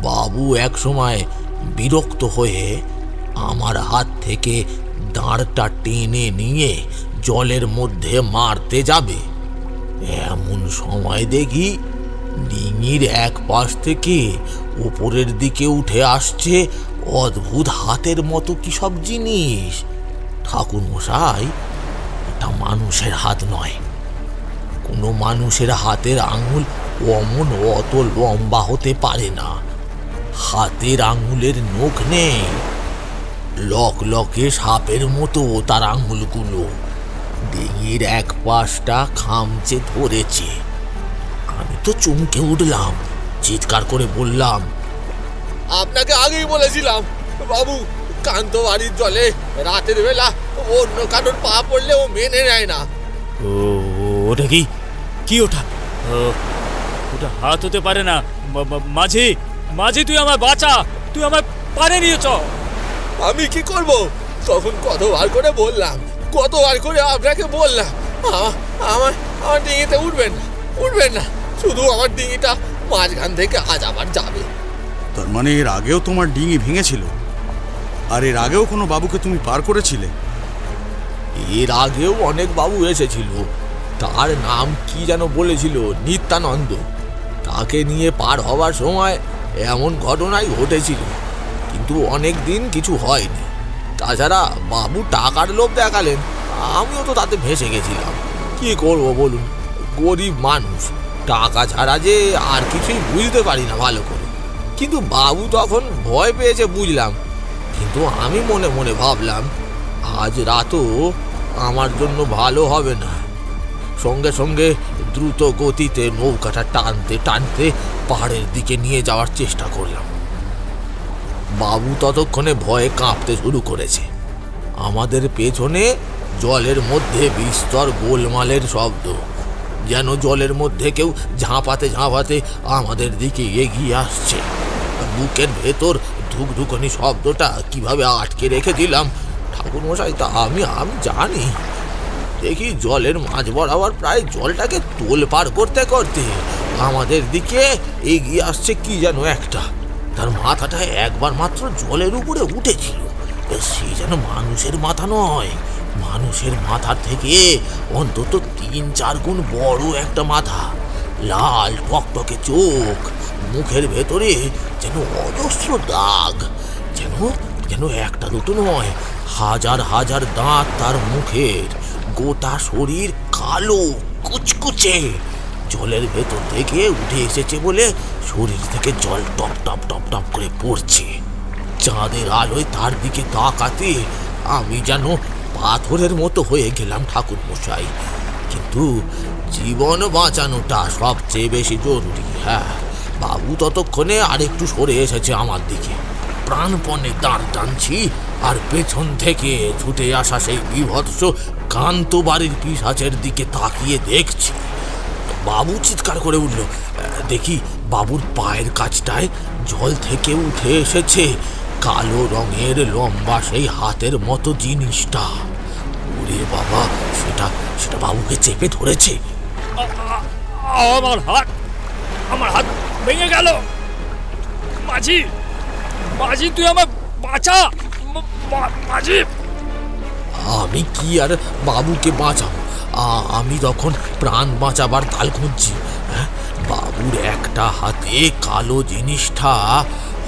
বাবু এক সময় বিরক্ত হয়ে আমার হাত থেকে দাঁড়টা টেনে নিয়ে জলের মধ্যে মারতে যাবে। এমন সময় দেখি ডিঙির এক পাশ থেকে উপরের দিকে উঠে আসছে অদ্ভুত হাতের মতো কি সব জিনিস। ঠাকুর মশাই, এটা মানুষের হাত নয়। কোনো মানুষের হাতের আঙুল অমন অত লম্বা হতে পারে না। হাতের আঙুলের নখ নেই, লকলকে সাপের মতো তার আঙুলগুলো। ডিঙির এক পাশটা খামচে ধরেছে। আমি তো চমকে উঠলাম, চিৎকার করে বললাম, আপনাকে আগেই বলেছিলাম বাবু, কান্ত বাড়ির জলে রাতের বেলা অন্য কারোর পা পড়লে ও মেনে নেয় না। ওটা কি ওটা? ওটা হাত হতে পারে না। মাঝি, মাঝি, তুই আমায় বাঁচা, তুই আমায় পারে নিয়ে চ। আমি কি করব? তখন কতবার করে বললাম, কতবার করে আপনাকে বললাম, আমার ডিঙিতে উঠবেন না, উঠবেন না। শুধু আমার ডিঙিটা মাঝখান থেকে আজ আবার যাবে। তার মানে এর আগেও তোমার ডিঙি ভেঙেছিল? আর এর আগেও কোনো বাবুকে তুমি পার করেছিলে? এর আগেও অনেক বাবু এসেছিল। তার নাম কি যেন বলেছিল, নিত্যানন্দ। তাকে নিয়ে পার হওয়ার সময় এমন ঘটনাই ঘটেছিল, কিন্তু অনেক দিন কিছু হয়নি। তাছাড়া বাবু টাকার লোভ দেখালেন, আমিও তো তাতে ভেসে গেছিলাম। কি করব বলুন, গরিব মানুষ, টাকা ছাড়া যে আর কিছুই বুঝতে পারি না ভালো করে। কিন্তু বাবু তখন ভয় পেয়েছে বুঝলাম, কিন্তু আমি মনে মনে ভাবলাম আজ রাতও আমার জন্য ভালো হবে না। সঙ্গে সঙ্গে দ্রুত গতিতে নৌকাটা টানতে টানতে পাহাড়ের দিকে নিয়ে যাওয়ার চেষ্টা করলাম। বাবু ততক্ষণে ভয়ে কাঁপতে শুরু করেছে। আমাদের পেছনে জলের মধ্যে বিস্তর গোলমালের শব্দ, যেন জলের মধ্যে কেউ ঝাঁপাতে ঝাঁপাতে আমাদের দিকে এগিয়ে আসছে। বুকের ভেতর ধুকধুকনি শব্দটা কিভাবে আটকে রেখে দিলাম ঠাকুর মশাই, তা আমি জানি। দেখি জলের মাঝ বরাবর প্রায় জলটাকে তোলপাড় করতে করতে আমাদের দিকে এগিয়ে আসছে কি যেন একটা। তার মাথাটা একবার মাত্র জলের উপরে উঠেছিল। সে যেন মানুষের মাথা নয়, মানুষের মাথার থেকে অন্তত 3-4 গুণ বড় একটা মাথা, লাল টকটকে চোখ, মুখের ভেতরে যেন অজস্র দাগ, যেন একটা দুটো নয়, হাজার হাজার দাঁত তার মুখের। গোটা শরীর কালো কুচকুচে, জলের ভেতর থেকে উঠে এসেছে বলে শরীর থেকে জল টপ টপ টপ টপ করে পড়ছে। চাঁদের আলোয় তার দিকে তাকাতে আমি যেন পাথরের মতো হয়ে গেলাম ঠাকুর মশাই। কিন্তু জীবন বাঁচানোটা সবচেয়ে বেশি জরুরি। হ্যাঁ, বাবু ততক্ষণে আরেকটু সরে এসেছে আমার দিকে। প্রাণপণে দাঁড় টানছি, আর পেছন থেকে ছুটে আসা সেই বিভৎস কান্ত বাড়ির পিশাচের দিকে তাকিয়ে দেখছি। বাবু চিৎকার করে উঠল। দেখি বাবুর পায়ের কাছটায় জল থেকে উঠে এসেছে কালো রঙের লম্বা সেই হাতের মতো জিনিসটা। ওরে বাবা, সেটা বাবুকে চেপে ধরেছে। আমার হাত ভেঙে গেল। মাঝি, মাঝি, তুই আমার বাঁচা। মাঝি, আমি কি আর বাবুকে বাঁচাবো? আমি তখন প্রাণ বাঁচাবার তাল খুঁজছি। বাবুর একটা হাতে কালো জিনিসটা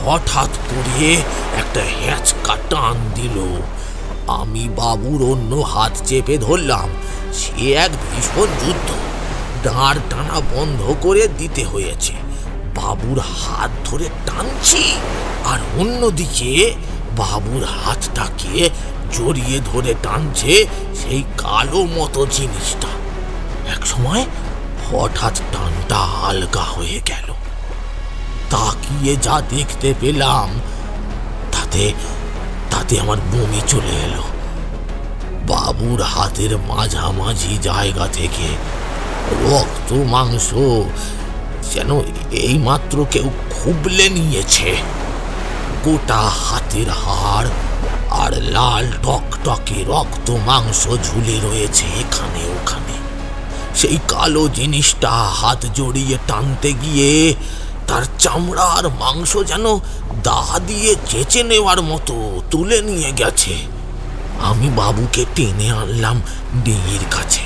হঠাৎ করে একটা হ্যাঁচকা টান দিল। আমি বাবুর অন্য হাত চেপে ধরলাম। সে এক ভীষণ যুদ্ধ। দাঁড় টানা বন্ধ করে দিতে হয়েছে। বাবুর হাত ধরে টানছি, আর অন্যদিকে বাবুর হাতটাকে জড়িয়ে ধরে টানছে সেই কালো মতো জিনিসটা। এক সময় হঠাৎ টান মনটা হালকা হয়ে গেল। তাকিয়ে যা দেখতে পেলাম তাতে তাতে আমার বমি চলে এলো। বাবুর হাতের মাঝামাঝি জায়গা থেকে রক্ত মাংস যেন এইমাত্র কেউ খুবলে নিয়েছে। গোটা হাতের হাড় আর লাল টকটকে রক্ত মাংস ঝুলে রয়েছে এখানে ওখানে। সেই কালো জিনিসটা হাত জড়িয়ে টানতে গিয়ে তার চামড়া আর মাংস যেন দা দিয়ে চেঁচে নেওয়ার মতো তুলে নিয়ে গেছে। আমি বাবুকে টেনে আনলাম ডিঙির কাছে।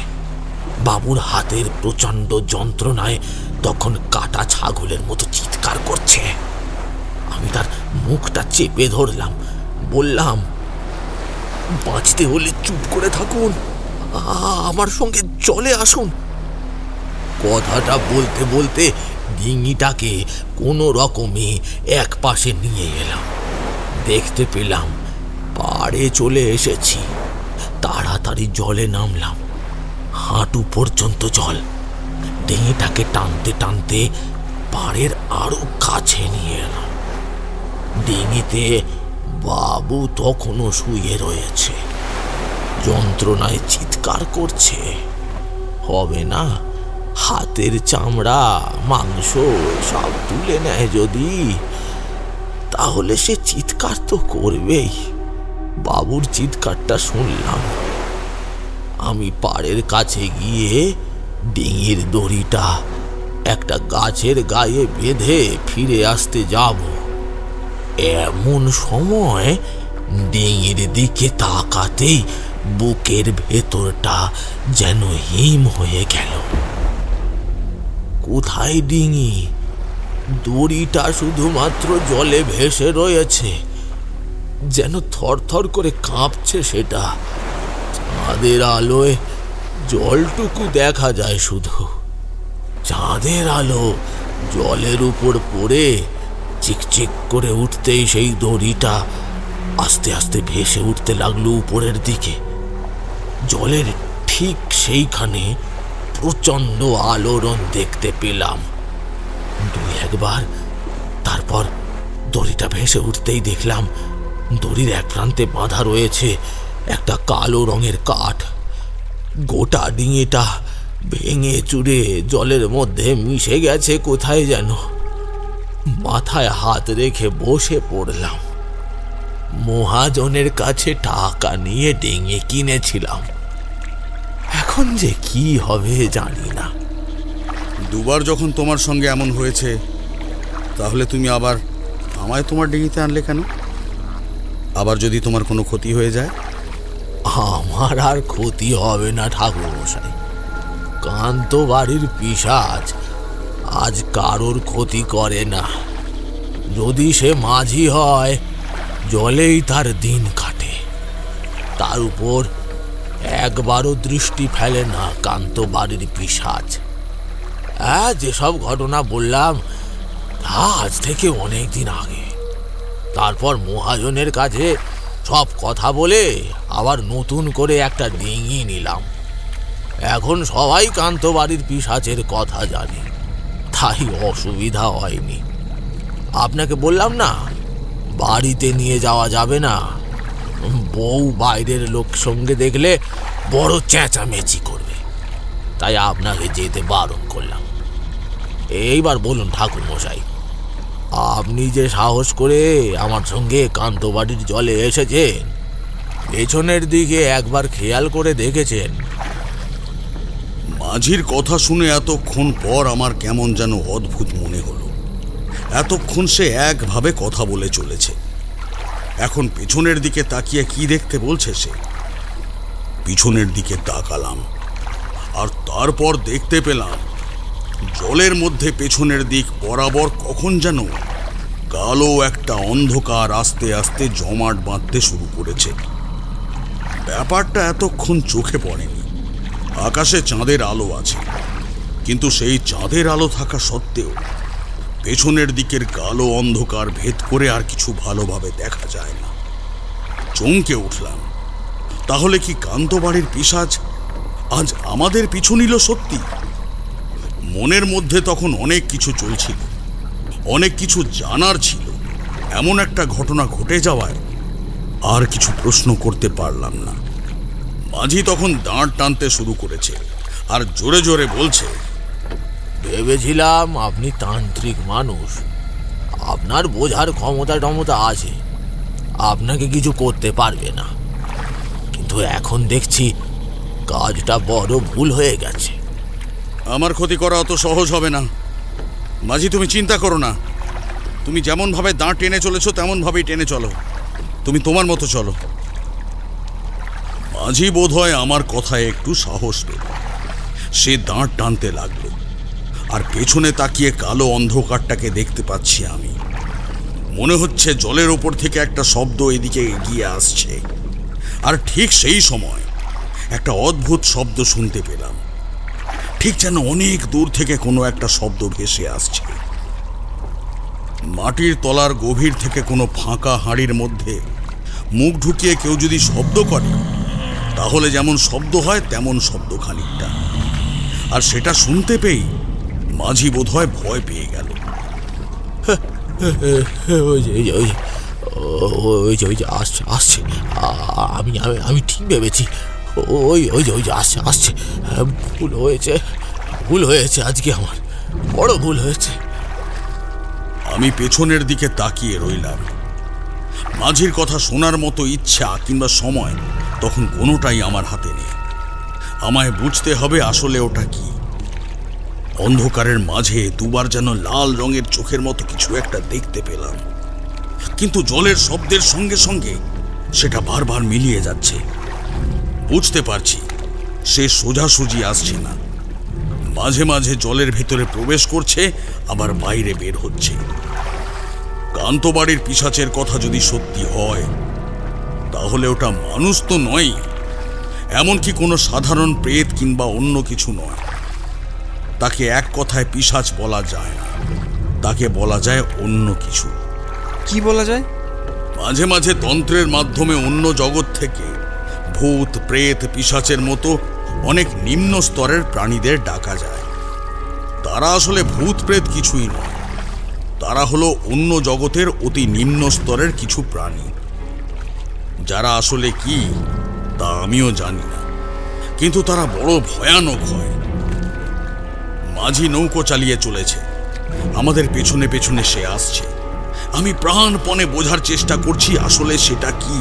বাবুর হাতের প্রচন্ড যন্ত্রণায় তখন কাটা ছাগলের মতো চিৎকার করছে। আমি তার মুখটা চেপে ধরলাম, বললাম, বাঁচতে হলে চুপ করে থাকুন, আমার সঙ্গে চলে আসুন। কথাটা বলতে বলতে ডিঙিটাকে কোনো রকমে এক পাশে নিয়ে এলাম। দেখতে পেলাম পাড়ে চলে এসেছি। তাড়াতাড়ি জলে নামলাম। হাঁটু পর্যন্ত জল। ডিঙিটাকে টানতে টানতে পাড়ের আরো কাছে নিয়ে এলাম। ডিঙিতে বাবু তখনও শুয়ে রয়েছে, যন্ত্রণায় চিৎকার করছে। হবে না, হাতের চামড়া মাংস সব তুলে নেয় যদি, তাহলে সে চিৎকার তো করবেই। বাবুর চিৎকারটা শুনলাম। আমি পাড়ের কাছে গিয়ে ডিঙির দড়িটা একটা গাছের গায়ে বেঁধে ফিরে আসতে যাব, এমন সময় ডিঙির দিকে তাকাতেই বুকের ভেতরটা যেন হিম হয়ে গেল। কোথায় ডিঙি? দড়িটা শুধুমাত্র জলে ভেসে রয়েছে, যেন থরথর করে কাঁপছে সেটা। চাঁদের আলোয় জলটুকু দেখা যায় শুধু। চাঁদের আলো জলের উপর পড়ে চিকচিক করে উঠতেই সেই দড়িটা আস্তে আস্তে ভেসে উঠতে লাগলো উপরের দিকে। জলের ঠিক সেইখানে প্রচন্ড আলোড়ন দেখতে পেলাম দুই একবার। তারপর দড়িটা ভেসে উঠতেই দেখলাম দড়ির এক প্রান্তে বাঁধা রয়েছে একটা কালো রঙের কাঠ। গোটা ডিঙিটা ভেঙে চুরে জলের মধ্যে মিশে গেছে কোথায় যেন। মাথায় হাত রেখে বসে পড়লাম। মহাজনের কাছে টাকা নিয়ে ডিঙি কিনেছিলাম, এখন যে কি হবে জানি না। দুবার যখন তোমার সঙ্গে এমন হয়েছে, তাহলে তুমি আবার আমায় তোমার ডিঙিতে আনলে কেন? আবার যদি তোমার কোনো ক্ষতি হয়ে যায়? আমার আর ক্ষতি হবে না ঠাকুর মশাই। কান্ত বাড়ির পিশাচ আজ কারোর ক্ষতি করে না। যদি সে মাঝি হয়, জলেই তার দিন কাটে। তার উপর একবারও দৃষ্টি ফেলে না কান্ত বাড়ির পিশাচ। যেসব ঘটনা বললাম তা আজ থেকে অনেক দিন আগে। তারপর মহাজনের কাছে সব কথা বলে আবার নতুন করে একটা ডিঙি নিলাম। এখন সবাই কান্ত বাড়ির পিশাচের কথা জানে, তাই অসুবিধা হয়নি। আপনাকে বললাম না, বাড়িতে নিয়ে যাওয়া যাবে না। বউ বাইরের লোক সঙ্গে দেখলে বড় চেঁচামেচি করবে, তাই আপনাকে যেতে বারণ করলাম। এইবার বলুন ঠাকুর মশাই, আপনি যে সাহস করে আমার সঙ্গে কান্ত বাড়ির জলে এসেছেন, পেছনের দিকে একবার খেয়াল করে দেখেছেন? মাঝির কথা শুনে এতক্ষণ পর আমার কেমন যেন অদ্ভুত মনে হলো। এতক্ষণ সে একভাবে কথা বলে চলেছে, এখন পিছনের দিকে তাকিয়ে কি দেখতে বলছে সে? পিছনের দিকে তাকালাম, আর তারপর দেখতে পেলাম জলের মধ্যে পেছনের দিক বরাবর কখন যেন কালো একটা অন্ধকার আস্তে আস্তে জমাট বাঁধতে শুরু করেছে। ব্যাপারটা এতক্ষণ চোখে পড়েনি। আকাশে চাঁদের আলো আছে, কিন্তু সেই চাঁদের আলো থাকা সত্ত্বেও পেছনের দিকের কালো অন্ধকার ভেদ করে আর কিছু ভালোভাবে দেখা যায় না। চমকে উঠলাম, তাহলে কি কান্ত বাড়ির পিশাচ আজ আমাদের পিছু নিল সত্যি? মনের মধ্যে তখন অনেক কিছু চলছিল, অনেক কিছু জানার ছিল। এমন একটা ঘটনা ঘটে যাওয়ায় আর কিছু প্রশ্ন করতে পারলাম না। মাঝি তখন দাঁড় টানতে শুরু করেছে আর জোরে জোরে বলছে, ভেবেছিলাম আপনি তান্ত্রিক মানুষ, আপনার বোঝার ক্ষমতা আছে, আপনাকে কিছু করতে পারবে না, কিন্তু এখন দেখছি কাজটা বড় ভুল হয়ে গেছে। আমার ক্ষতি করা অত সহজ হবে না মাঝি, তুমি চিন্তা করো না। তুমি যেমনভাবে দাঁড় টেনে চলেছো তেমনভাবেই টেনে চলো, তুমি তোমার মতো চলো। মাঝি বোধহয় আমার কথায় একটু সাহস পেল। সে দাঁড় টানতে লাগলো, আর পেছনে তাকিয়ে কালো অন্ধকারটাকে দেখতে পাচ্ছি আমি। মনে হচ্ছে জলের ওপর থেকে একটা শব্দ এদিকে এগিয়ে আসছে। আর ঠিক সেই সময় একটা অদ্ভুত শব্দ শুনতে পেলাম, ঠিক যেন অনেক দূর থেকে কোনো একটা শব্দ ভেসে আসছে। মাটির তলার গভীর থেকে কোনো ফাঁকা হাঁড়ির মধ্যে মুখ ঢুকিয়ে কেউ যদি শব্দ করে, তাহলে যেমন শব্দ হয় তেমন শব্দ খানিকটা। আর সেটা শুনতে পেয়েই মাঝি বোধহয় ভয় পেয়ে গেল। আসছে, আমি ঠিক ভেবেছি, ওই যে আসছে। ভুল হয়েছে আজকে, আমার বড় ভুল হয়েছে। আমি পেছনের দিকে তাকিয়ে রইলাম। মাঝির কথা শোনার মতো ইচ্ছা কিংবা সময় তখন কোনোটাই আমার হাতে নেই। আমায় বুঝতে হবে আসলে ওটা কি। অন্ধকারের মাঝে দুবার যেন লাল রঙের চোখের মতো কিছু একটা দেখতে পেলাম, কিন্তু জলের শব্দের সঙ্গে সঙ্গে সেটা বারবার মিলিয়ে যাচ্ছে। বুঝতে পারছি সে সোজাসুজি আসছে না, মাঝে মাঝে জলের ভেতরে প্রবেশ করছে, আবার বাইরে বের হচ্ছে। কান্তবাড়ির পিশাচের কথা যদি সত্যি হয়, তাহলে ওটা মানুষ তো নয়, এমনকি কোনো সাধারণ প্রেত কিংবা অন্য কিছু নয়। তাকে এক কথায় পিশাচ বলা যায় না, তাকে বলা যায় অন্য কিছু। কি বলা যায়? মাঝে মাঝে তন্ত্রের মাধ্যমে অন্য জগৎ থেকে ভূত, প্রেত, পিশাচের মতো অনেক নিম্ন স্তরের প্রাণীদের ডাকা যায়। তারা আসলে ভূত প্রেত কিছুই নয়, তারা হলো অন্য জগতের অতি নিম্ন স্তরের কিছু প্রাণী, যারা আসলে কি তা আমিও জানি না, কিন্তু তারা বড় ভয়ানক হয়। মাঝি নৌকো চালিয়ে চলেছে, আমাদের পেছনে পেছনে সে আসছে। আমি প্রাণপণে বোঝার চেষ্টা করছি আসলে সেটা কি,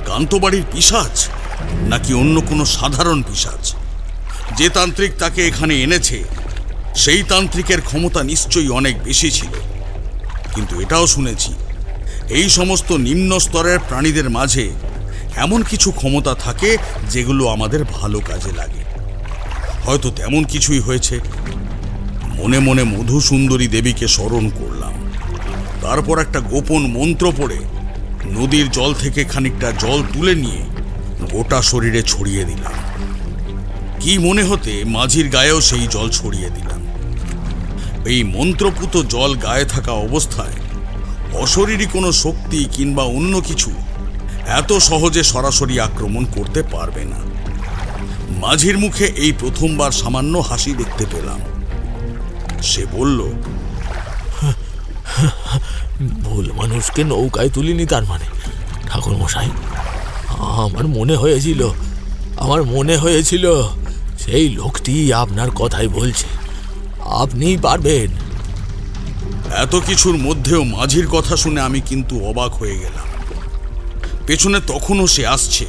কান্তবাড়ির পিশাচ নাকি অন্য কোনো সাধারণ পিশাচ। যে তান্ত্রিক তাকে এখানে এনেছে সেই তান্ত্রিকের ক্ষমতা নিশ্চয়ই অনেক বেশি ছিল, কিন্তু এটাও শুনেছি এই সমস্ত নিম্ন স্তরের প্রাণীদের মাঝে এমন কিছু ক্ষমতা থাকে যেগুলো আমাদের ভালো কাজে লাগে। হয়তো তেমন কিছুই হয়েছে। মনে মনে মধুসুন্দরী দেবীকে স্মরণ করলাম, তারপর একটা গোপন মন্ত্র পড়ে নদীর জল থেকে খানিকটা জল তুলে নিয়ে গোটা শরীরে ছড়িয়ে দিলাম। কি মনে হতে মাঝির গায়েও সেই জল ছড়িয়ে দিলাম। এই মন্ত্রপুত জল গায়ে থাকা অবস্থায় অশরীরী কোনো শক্তি কিংবা অন্য কিছু এত সহজে সরাসরি আক্রমণ করতে পারবে না। মাঝির মুখে এই প্রথমবার সামান্য হাসি দেখতে পেলাম। সে বলল, ভুল মানুষকে নৌকায় তুলিনি তার মানে? ঠাকুর মশাই, আমার মনে হয়েছিল সেই লোকটি আপনার কথাই বলছে, আপনিই পারবেন। এত কিছুর মধ্যেও মাঝির কথা শুনে আমি কিন্তু অবাক হয়ে গেলাম। পেছনে তখনও সে আসছে।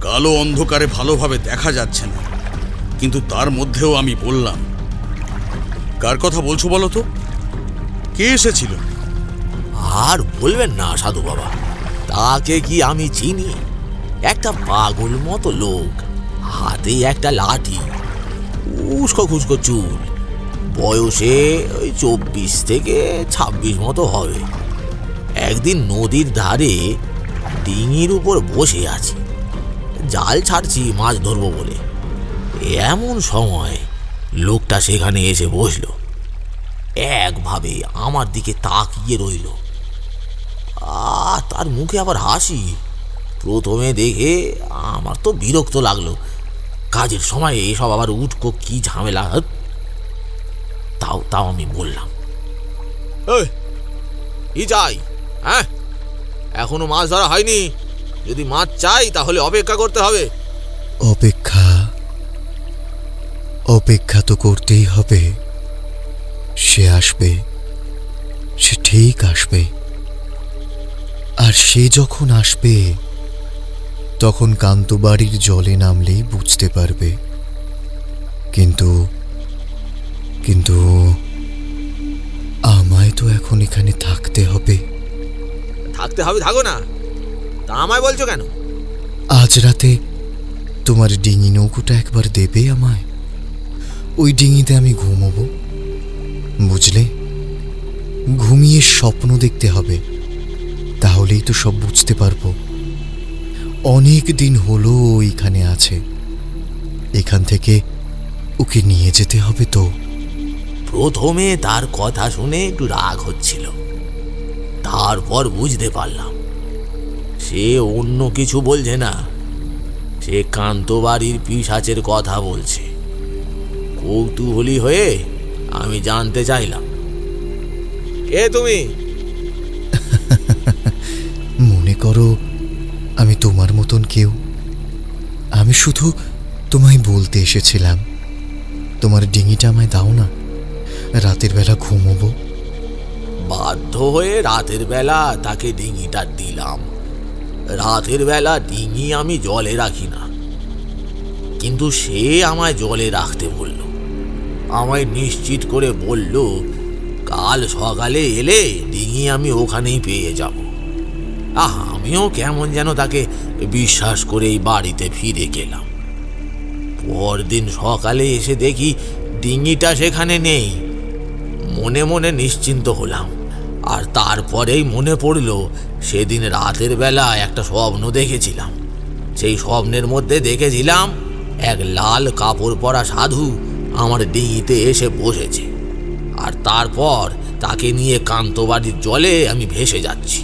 কালো অন্ধকারে ভালোভাবে দেখা যাচ্ছে না, কিন্তু তার মধ্যেও আমি বললাম, কার কথা বলছো বলো তো? কে এসেছিল? আর বলবেন না সাধু বাবা, তাকে কি আমি চিনি? একটা পাগল মতো লোক, হাতে একটা লাঠি, উস্কো খুস্কো চুল, বয়সে ওই 24 থেকে 26 মতো হবে। একদিন নদীর ধারে ডিঙির উপর বসে আছি, জাল ছাড়ছি মাছ ধরবো বলে। এমন সময় লোকটা সেখানে এসে বসল, একভাবে আমার দিকে তাকিয়ে রইল। তার মুখে আবার হাসি। প্রথমে দেখে আমার তো বিরক্ত লাগলো, কাজের সময় এসব আবার উটকো কি ঝামেলা। তাও আমি বললাম, কি চাই? হ্যাঁ, এখনো মাছ ধরা হয়নি। যদি মাছ চাই তাহলে অপেক্ষা করতে হবে। অপেক্ষা তো করতেই হবে। সে আসবে, সে ঠিক আসবে। আর সে যখন আসবে তখন কান্তবাড়ির জলে নামলেই বুঝতে পারবে। কিন্তু কিন্তু আমায় তো এখন এখানে থাকতে হবে। থাকো না, তা আমায় বলছো কেন? আজ রাতে তোমার ডিঙি নৌকোটা একবার দেবে আমায়? ওই ডিঙিতে আমি ঘুমোবো, বুঝলে? ঘুমিয়ে স্বপ্ন দেখতে হবে, তাহলেই তো সব বুঝতে পারবো। অনেক দিন হলো ওইখানে আছে, এখান থেকে ওকে নিয়ে যেতে হবে তো। প্রথমে তার কথা শুনে একটু রাগ হচ্ছিল, তারপর বুঝতে পারলাম সে অন্য কিছু বলছে না, সে কান্তবাড়ির পিশাচের কথা বলছে। কৌতূহলী হয়ে আমি জানতে চাইলাম, কে তুমি? মনে করো আমি তোমার মতন কেউ। আমি শুধু তোমায় বলতে এসেছিলাম, তোমার ডিঙিটা আমায় দাও না, রাতের বেলা ঘুমোবো। বাধ্য হয়ে রাতের বেলা তাকে ডিঙিটা দিলাম। রাতের বেলা ডিঙি আমি জলে রাখি না, কিন্তু সে আমায় জলে রাখতে বলল। আমায় নিশ্চিত করে বলল, কাল সকালে এলে ডিঙি আমি ওখানেই পেয়ে যাব। আমিও কেমন যেন তাকে বিশ্বাস করেই বাড়িতে ফিরে গেলাম। পরদিন সকালে এসে দেখি ডিঙিটা সেখানে নেই। মনে মনে নিশ্চিন্ত হলাম। আর তারপরেই মনে পড়ল সেদিন রাতের বেলা একটা স্বপ্ন দেখেছিলাম। সেই স্বপ্নের মধ্যে দেখেছিলাম এক লাল কাপড় পরা সাধু আমার ডিঙিতে এসে বসেছে, আর তারপর তাকে নিয়ে কান্তবাড়ির জলে আমি ভেসে যাচ্ছি।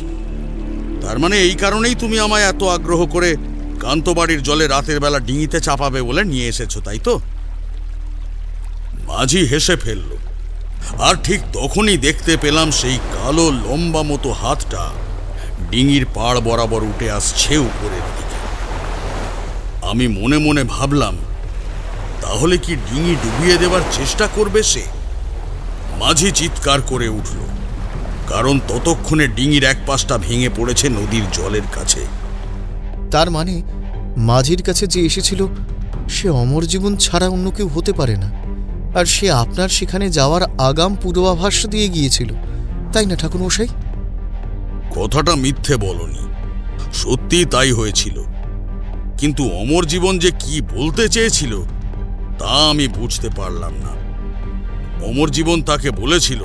তার মানে এই কারণেই তুমি আমায় এত আগ্রহ করে কান্তবাড়ির জলে রাতের বেলা ডিঙিতে চাপাবে বলে নিয়ে এসেছো, তাই তো? মাঝি হেসে ফেলল। আর ঠিক তখনই দেখতে পেলাম সেই কালো লম্বা মতো হাতটা ডিঙির পাড় বরাবর উঠে আসছে উপরের দিকে। আমি মনে মনে ভাবলাম, তাহলে কি ডিঙি ডুবিয়ে দেবার চেষ্টা করবে সে? মাঝি চিৎকার করে উঠল, কারণ ততক্ষণে ডিঙির এক পাশটা ভেঙে পড়েছে নদীর জলের কাছে। তার মানে মাঝির কাছে যে এসেছিল সে অমর জীবন ছাড়া অন্য কেউ হতে পারে না, আর সে আপনার সেখানে যাওয়ার আগাম পূর্বাভাস দিয়ে গিয়েছিল, তাই না ঠাকুরমশাই? কথাটা মিথ্যে বলনি, সত্যি তাই হয়েছিল। কিন্তু অমর জীবন যে কি বলতে চেয়েছিল তা আমি বুঝতে পারলাম না। অমর জীবন তাকে বলেছিল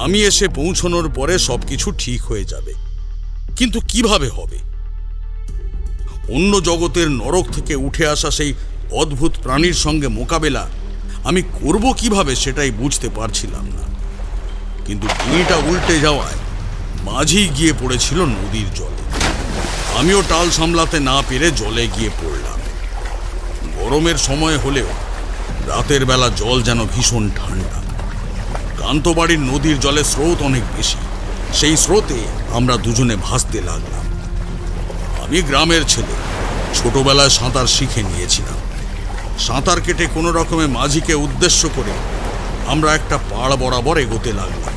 আমি এসে পৌঁছানোর পরে সবকিছু ঠিক হয়ে যাবে। কিন্তু কিভাবে হবে? অন্য জগতের নরক থেকে উঠে আসা সেই অদ্ভুত প্রাণীর সঙ্গে মোকাবেলা আমি করব কিভাবে সেটাই বুঝতে পারছিলাম না। কিন্তু ডিঙিটা উল্টে যাওয়ায় মাঝি গিয়ে পড়েছিল নদীর জলে। আমিও টাল সামলাতে না পেরে জলে গিয়ে পড়লাম। গরমের সময় হলেও রাতের বেলা জল যেন ভীষণ ঠান্ডা। কান্তবাড়ির নদীর জলে স্রোত অনেক বেশি, সেই স্রোতে আমরা দুজনে ভাসতে লাগলাম। আমি গ্রামের ছেলে, ছোটবেলায় সাঁতার শিখে নিয়েছিলাম। সাঁতার কেটে কোনো রকমে মাঝিকে উদ্দেশ্য করে আমরা একটা পাড় বরাবর এগোতে লাগলাম।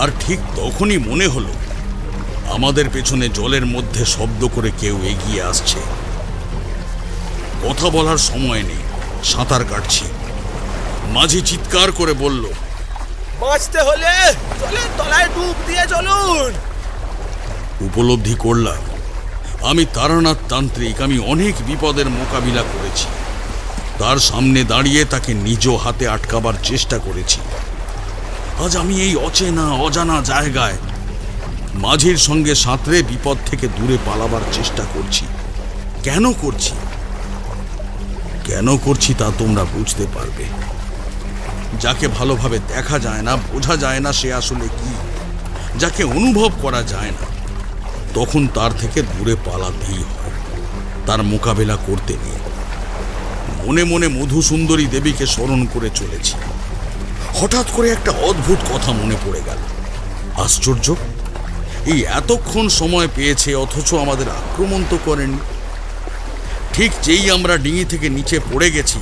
আর ঠিক তখনই মনে হলো আমাদের পেছনে জলের মধ্যে শব্দ করে কেউ এগিয়ে আসছে। কথা বলার সময় নেই, সাঁতার কাটছি। মাঝি চিৎকার করে বলল, বাঁচতে হলে জলের তলায় ডুব দিয়ে চলুন। উপলব্ধি করলাম আমি তারানাথ তান্ত্রিক। আমি অনেক বিপদের মোকাবিলা করেছি, তার সামনে দাঁড়িয়ে তাকে নিজ হাতে আটকাবার চেষ্টা করেছি। আজ আমি এই অচেনা অজানা জায়গায় মাঝির সঙ্গে সাঁতরে বিপদ থেকে দূরে পালাবার চেষ্টা করছি। কেন করছি তা তোমরা বুঝতে পারবে। যাকে ভালোভাবে দেখা যায় না, বোঝা যায় না সে আসলে কি, যাকে অনুভব করা যায় না, তখন তার থেকে দূরে পালাতেই হয়, তার মোকাবেলা করতে নিয়ে। মনে মনে মধুসুন্দরী দেবীকে স্মরণ করে চলেছি। হঠাৎ করে একটা অদ্ভুত কথা মনে পড়ে গেল। আশ্চর্য, এই এতক্ষণ সময় পেয়েছে অথচ আমাদের আক্রমণ তো করেনি। ঠিক যেই আমরা ডিঙি থেকে নিচে পড়ে গেছি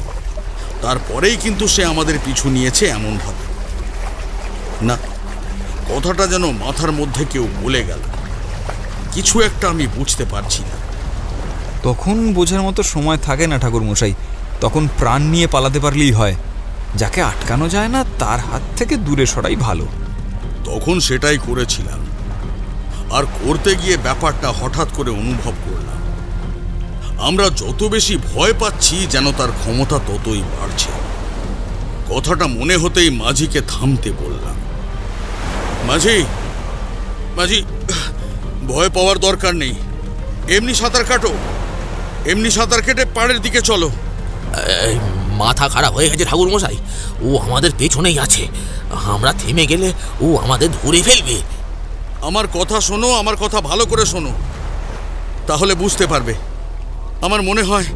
তারপরেই কিন্তু সে আমাদের পিছু নিয়েছে এমনভাবে। না, কথাটা যেন মাথার মধ্যে কেউ বলে গেল। কিছু একটা আমি বুঝতে পারছি না। তখন বোঝার মতো সময় থাকে না ঠাকুরমশাই, তখন প্রাণ নিয়ে পালাতে পারলেই হয়। যাকে আটকানো যায় না তার হাত থেকে দূরে সরাই ভালো। তখন সেটাই করেছিলাম, আর করতে গিয়ে ব্যাপারটা হঠাৎ করে অনুভব করলাম। আমরা যত বেশি ভয় পাচ্ছি যেন তার ক্ষমতা ততই বাড়ছে। কথাটা মনে হতেই মাঝিকে থামতে বললাম। মাঝি, মাঝি, ভয় পাওয়ার দরকার নেই, এমনি সাঁতার কাটো, এমনি সাঁতার কেটে পাড়ের দিকে চলো। মাথা খারাপ হয়ে গেছে ঠাকুরমশাই, ও আমাদের পেছনেই আছে। আমরা থেমে গেলে ও আমাদের ধরে ফেলবে। আমার কথা শোনো, আমার কথা ভালো করে শোনো, তাহলে বুঝতে পারবে। আমার মনে হয়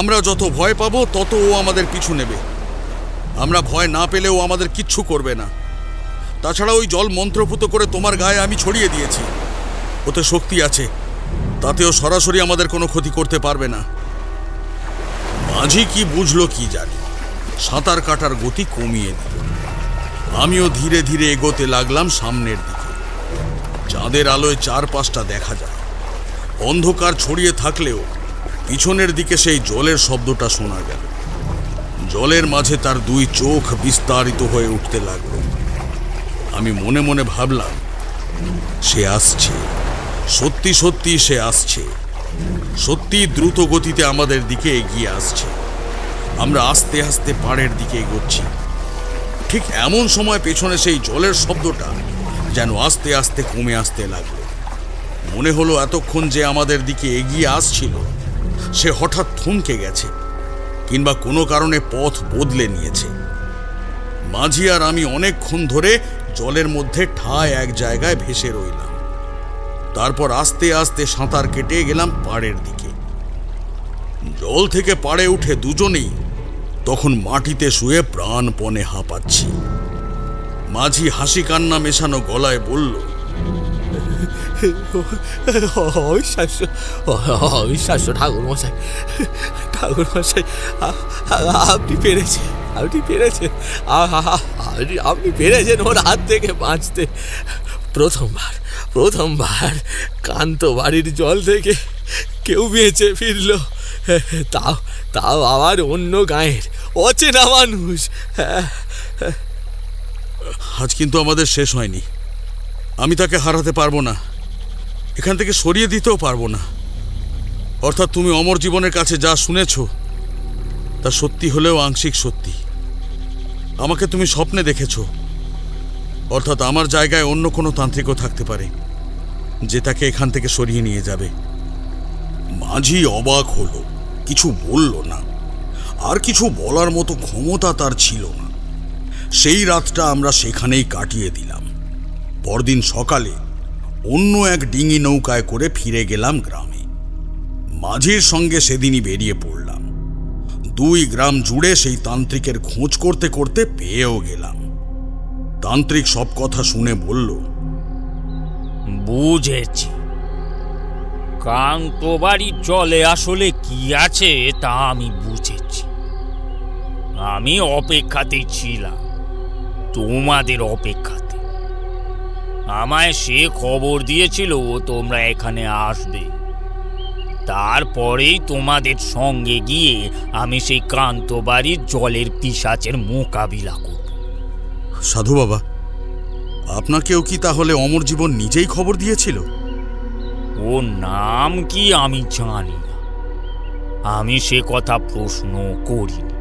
আমরা যত ভয় পাবো তত ও আমাদের পিছু নেবে। আমরা ভয় না পেলেও আমাদের কিচ্ছু করবে না। তাছাড়া ওই জল মন্ত্রপুত করে তোমার গায়ে আমি ছড়িয়ে দিয়েছি, ওতে শক্তি আছে, তাতেও সরাসরি আমাদের কোনো ক্ষতি করতে পারবে না। মাঝি কি বুঝলো কি জানি, সাঁতার কাটার গতি কমিয়ে দিল। আমিও ধীরে ধীরে এগোতে লাগলাম সামনের দিকে। চাঁদের আলোয় চারপাশটা দেখা যায়, অন্ধকার ছড়িয়ে থাকলেও পিছনের দিকে সেই জলের শব্দটা শোনা গেল। জলের মাঝে তার দুই চোখ বিস্তারিত হয়ে উঠতে লাগলো। আমি মনে মনে ভাবলাম, সে আসছে, সত্যি সত্যি সে আসছে, সত্যি দ্রুত গতিতে আমাদের দিকে এগিয়ে আসছে। আমরা আস্তে আস্তে পাড়ের দিকে এগোচ্ছি। ঠিক এমন সময় পেছনে সেই জলের শব্দটা যেন আস্তে আস্তে কমে আসতে লাগলো। মনে হলো এতক্ষণ যে আমাদের দিকে এগিয়ে আসছিল সে হঠাৎ থমকে গেছে, কিংবা কোনো কারণে পথ বদলে নিয়েছে। মাঝি আর আমি অনেকক্ষণ ধরে জলের মধ্যে ঠায় এক জায়গায় ভেসে রইলাম। তারপর আস্তে আস্তে সাঁতার কেটে গেলাম পাড়ের দিকে। জল থেকে পাড়ে উঠে দুজনেই তখন মাটিতে শুয়ে প্রাণপণে হাঁপাচ্ছি। মাঝি হাসি কান্না মেশানো গলায় বলল, অবিশ্বাস্য, অবিশ্বাস্য ঠাকুরমশাই, ঠাকুরমশাই, আপনি পেরেছেন, আপনি পেরেছেন, আপনি পেরেছেন ওর হাত থেকে বাঁচতে। প্রথমবার প্রথমবার কান্ত বাড়ির জল থেকে কেউ বেঁচে ফিরল, তাও তাও আবার অন্য গাঁয়ের অচেনা মানুষ। আজ কিন্তু আমাদের শেষ হয়নি। আমি তাকে হারাতে পারবো না, এখান থেকে সরিয়ে দিতেও পারবো না। অর্থাৎ তুমি অমর জীবনের কাছে যা শুনেছ তা সত্যি হলেও আংশিক সত্যি। আমাকে তুমি স্বপ্নে দেখেছ, অর্থাৎ আমার জায়গায় অন্য কোনো তান্ত্রিকও থাকতে পারে যে তাকে এখান থেকে সরিয়ে নিয়ে যাবে। মাঝি অবাক হলো, কিছু বলল না। আর কিছু বলার মতো ক্ষমতা তার ছিল না। সেই রাতটা আমরা সেখানেই কাটিয়ে দিলাম। পরদিন সকালে অন্য এক ডিঙি নৌকায় করে ফিরে গেলাম গ্রামে। মাঝির সঙ্গে সেদিনই বেরিয়ে পড়লাম। 2 গ্রাম জুড়ে সেই তান্ত্রিকের খোঁজ করতে করতে পেয়েও গেলাম। তান্ত্রিক সব কথা শুনে বলল, বুঝেছি, কান্তবাড়ির জলে আসলে কি আছে তা আমি বুঝেছি। আমি অপেক্ষাতেই ছিলাম, তোমাদের অপেক্ষাতে। আমায় সে খবর দিয়েছিল তোমরা এখানে আসবে। তারপরেই তোমাদের সঙ্গে গিয়ে আমি সেই কান্তবাড়ির জলের পিশাচের মোকাবিলা করব। সাধু বাবা, আপনাকেও কি তাহলে অমর জীবন নিজেই খবর দিয়েছিল? ওর নাম কি আমি জানি না, আমি সে কথা প্রশ্ন করিনি।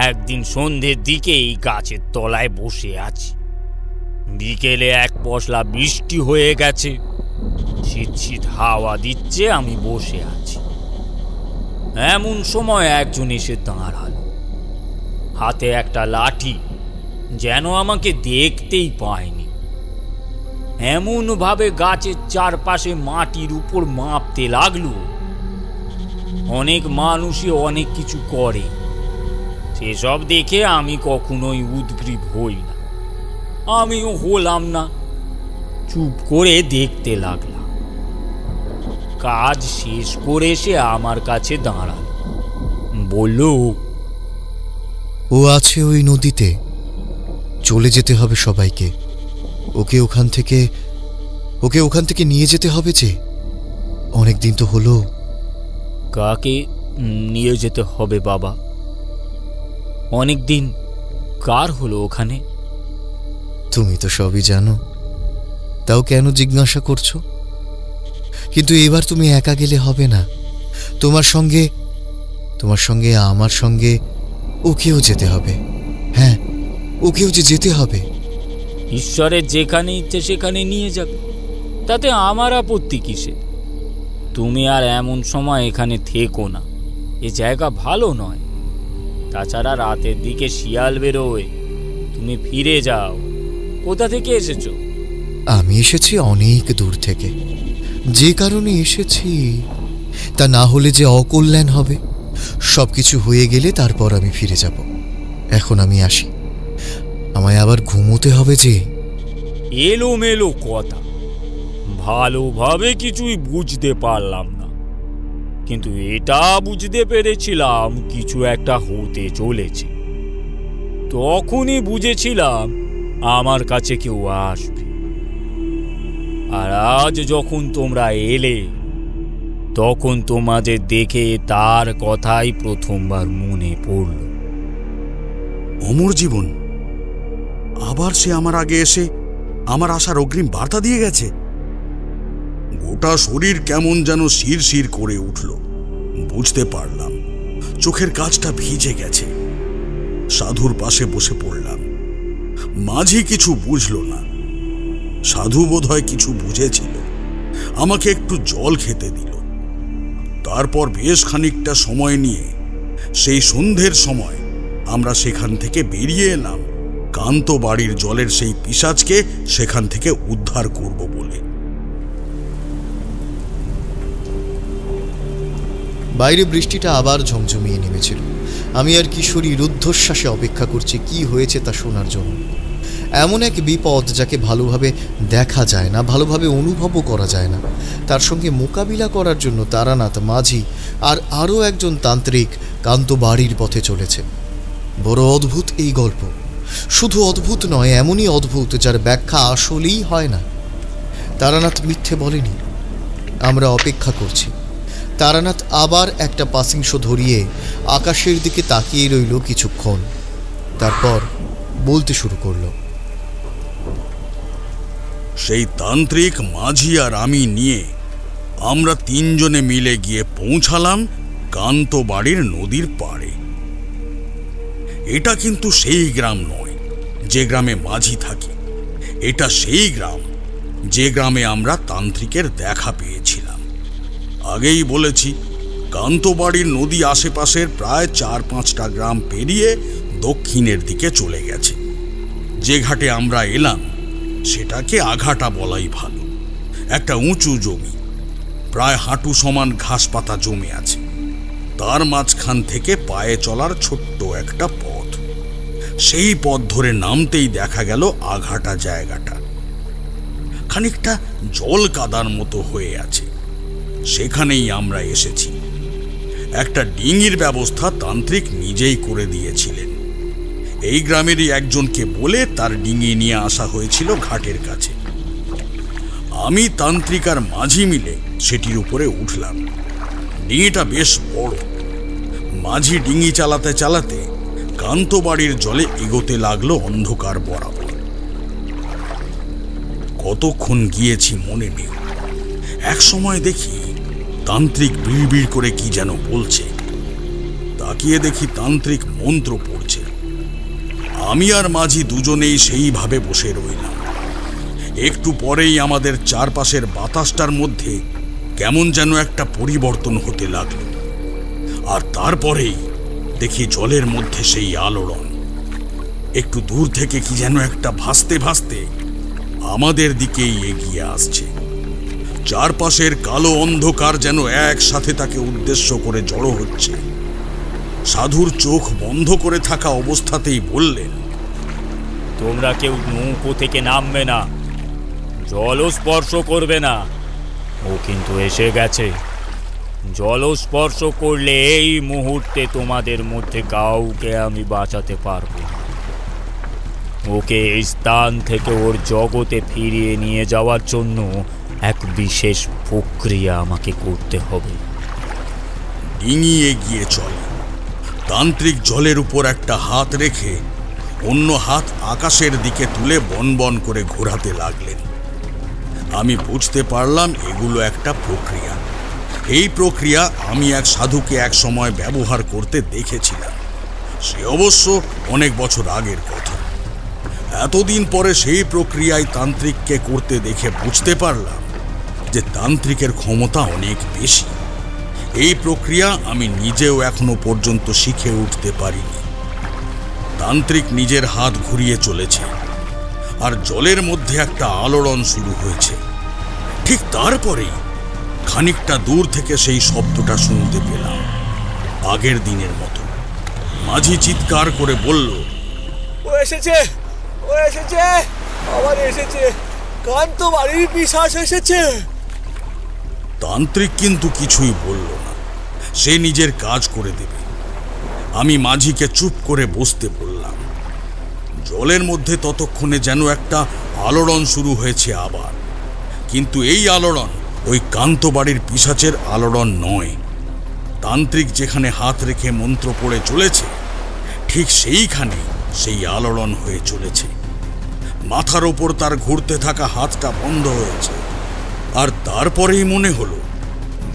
একদিন সন্ধ্যের দিকে এই গাছের তলায় বসে আছি। বিকেলে এক পশলা বৃষ্টি হয়ে গেছে, শীত শীত হাওয়া দিচ্ছে, আমি বসে আছি। এমন সময় একজন এসে দাঁড়ালো, হাতে একটা লাঠি, যেন আমাকে দেখতেই পায়নি। এমন ভাবে গাছের চারপাশে মাটির উপর মাপতে লাগলো। অনেক মানুষই অনেক কিছু করে, সেসব দেখে আমি কখনোই উদ্গ্রীব হই না। আমিও হলাম না, চুপ করে দেখতে লাগলাম। কাজ শেষ করে সে আমার কাছে দাঁড়াল, বলল, ও আছে ওই নদীতে, চলে যেতে হবে সবাইকে। ওকে ওখান থেকে নিয়ে যেতে হবে যে, অনেকদিন তো হলো। কাকে নিয়ে যেতে হবে বাবা? অনেকদিন কার হলো ওখানে? তুমি তো সবই জানো, তাও কেন জিজ্ঞাসা করছো? কিন্তু এবার তুমি একা গেলে হবে না, তোমার সঙ্গে আমার সঙ্গে ওকেও যেতে হবে। হ্যাঁ, ওকেও যে যেতে হবে। ঈশ্বরের যেখানে ইচ্ছে সেখানে নিয়ে যাবে, তাতে আমার আপত্তি কিসে? তুমি আর এমন সময় এখানে থেকো না, এ জায়গা ভালো নয়। তাছাড়া রাতের দিকে শিয়াল বেরোয়, তুমি ফিরে যাও। কোথা থেকে এসেছো? আমি এসেছি অনেক দূর থেকে। যে কারণে এসেছি তা না হলে যে অকল্যাণ হবে। সবকিছু হয়ে গেলে তারপর আমি ফিরে যাব। এখন আমি আসি, আমায় আবার ঘুমোতে হবে যে। এলোমেলো কথা, ভালোভাবে কিছুই বুঝতে পারলাম না, কিন্তু এটা বুঝতে পেরেছিলাম কিছু একটা হতে চলেছে। তখনই বুঝেছিলাম আমার কাছে কেউ আসবে। আর আজ যখন তোমরা এলে, তখন তোমাদের দেখে তার কথাই প্রথমবার মনে পড়ল। অমর জীবন আবার সে আমার আগে এসে আমার আসার অগ্রিম বার্তা দিয়ে গেছে। গোটা শরীর কেমন যেন শিরশির করে উঠল। বুঝতে পারলাম চোখের কাজটা ভিজে গেছে। সাধুর পাশে বসে পড়লাম। মাঝি কিছু বুঝল না, সাধু বোধহয় কিছু বুঝেছিল। আমাকে একটু জল খেতে দিল। তারপর বেশ খানিকটা সময় নিয়ে সেই সন্ধ্যের সময় আমরা সেখান থেকে বেরিয়ে এলাম, কান্ত বাড়ির জলের সেই পিশাচকে সেখান থেকে উদ্ধার করব বলে। বাইরে বৃষ্টিটা আবার ঝমঝমিয়ে নেমেছিল। আমি আর কিশোরী রুদ্ধশ্বাসে অপেক্ষা করছি কি হয়েছে তা শোনার জন্য। এমন এক বিপদ যাকে ভালোভাবে দেখা যায় না, ভালোভাবে অনুভবও করা যায় না, তার সঙ্গে মোকাবিলা করার জন্য তারানাথ, মাঝি আর আরও একজন তান্ত্রিক কান্ত বাড়ির পথে চলেছে। বড় অদ্ভুত এই গল্প। শুধু অদ্ভুত নয়, এমনই অদ্ভুত যার ব্যাখ্যা আসলেই হয় না। তারানাথ মিথ্যে বলেনি। আমরা অপেক্ষা করছি। তারানাথ আবার একটা পাসিং শো ধরিয়ে আকাশের দিকে তাকিয়ে রইল কিছুক্ষণ, তারপর বলতে শুরু করল। সেই তান্ত্রিক, মাঝি আর আমি নিয়ে আমরা তিনজনে মিলে গিয়ে পৌঁছালাম কান্ত বাড়ির নদীর পাড়ে। এটা কিন্তু সেই গ্রাম নয় যে গ্রামে মাঝি থাকে। এটা সেই গ্রাম যে গ্রামে আমরা তান্ত্রিকের দেখা পেয়েছিলাম। আগেই বলেছি, কান্তবাড়ির নদী আশেপাশের প্রায় 4-5টা গ্রাম পেরিয়ে দক্ষিণের দিকে চলে গেছে। যে ঘাটে আমরা এলাম সেটাকে আঘাটা বলাই ভালো। একটা উঁচু জমি, প্রায় হাঁটু সমান ঘাস পাতা জমে আছে। তার মাঝখান থেকে পায়ে চলার ছোট্ট একটা পথ। সেই পথ ধরে নামতেই দেখা গেল আঘাটা জায়গাটা। খানিকটা জল কাদার মতো হয়ে আছে। সেখানেই আমরা এসেছি। একটা ডিঙির ব্যবস্থা তান্ত্রিক নিজেই করে দিয়েছিলেন। এই গ্রামেরই একজনকে বলে তার ডিঙি নিয়ে আসা হয়েছিল ঘাটের কাছে। আমি, তান্ত্রিক আর মাঝি মিলে সেটির উপরে উঠলাম। ডিঙিটা বেশ বড়। মাঝি ডিঙি চালাতে চালাতে কান্তবাড়ির জলে এগোতে লাগলো অন্ধকার বরাবর। কতক্ষণ গিয়েছি মনে নেই। এক সময় দেখি তান্ত্রিক বিড়বিড় করে কি যেন বলছে। তাকিয়ে দেখি তান্ত্রিক মন্ত্র পড়ছে। আমি আর মাঝি দুজনেই সেইভাবে বসে রইলাম। একটু পরেই আমাদের চারপাশের বাতাসটার মধ্যে কেমন যেন একটা পরিবর্তন হতে লাগলো। আর তারপরেই দেখি জলের মধ্যে সেই আলোড়ন। একটু দূর থেকে কি যেন একটা ভাসতে ভাসতে আমাদের দিকেই এগিয়ে আসছে। চারপাশের কালো অন্ধকার যেন একসাথে তাকে উদ্দেশ্য করে জড়ো হচ্ছে। সাধুর চোখ বন্ধ করে থাকা অবস্থাতেই বললেন, তোমরা কেউ নৌকো থেকে নামবে না, জলও স্পর্শ করবে না। ও কিন্তু এসে গেছে। জল স্পর্শ করলে এই মুহূর্তে তোমাদের মধ্যে কাউকে আমি বাঁচাতে পারবো না। ওকে এই স্থান থেকে ওর জগতে ফিরিয়ে নিয়ে যাওয়ার জন্য এক বিশেষ প্রক্রিয়া আমাকে করতে হবে। ডিঙি এগিয়ে চলে। তান্ত্রিক জলের উপর একটা হাত রেখে অন্য হাত আকাশের দিকে তুলে বনবন করে ঘোরাতে লাগলেন। আমি বুঝতে পারলাম এগুলো একটা প্রক্রিয়া। এই প্রক্রিয়া আমি এক সাধুকে এক সময় ব্যবহার করতে দেখেছিলাম। সে অবশ্য অনেক বছর আগের কথা। এতদিন পরে সেই প্রক্রিয়ায় তান্ত্রিককে করতে দেখে বুঝতে পারলাম যে তান্ত্রিকের ক্ষমতা অনেক বেশি। এই প্রক্রিয়া আমি নিজেও এখনো পর্যন্ত শিখে উঠতে পারিনি। তান্ত্রিক নিজের হাত ঘুরিয়ে চলেছে, আর জলের মধ্যে একটা আলোড়ন শুরু হয়েছে। ঠিক তারপরেই খানিকটা দূর থেকে সেই শব্দটা শুনতে পেলাম, আগের দিনের মতো। মাঝি চিৎকার করে বলল, ও এসেছে, ও এসেছে, আবার এসেছে, কান্তবাড়ির পিশাচ এসেছে। তান্ত্রিক কিন্তু কিছুই বলল না, সে নিজের কাজ করে দেবে। আমি মাঝিকে চুপ করে বসতে বললাম। জলের মধ্যে ততক্ষণে যেন একটা আলোড়ন শুরু হয়েছে আবার, কিন্তু এই আলোড়ন ওই কান্তবাড়ির পিশাচের আলোড়ন নয়। তান্ত্রিক যেখানে হাত রেখে মন্ত্র পড়ে চলেছে, ঠিক সেইখানে সেই আলোড়ন হয়ে চলেছে। মাথার ওপর তার ঘুরতে থাকা হাতটা বন্ধ হয়েছে, আর তারপরেই মনে হলো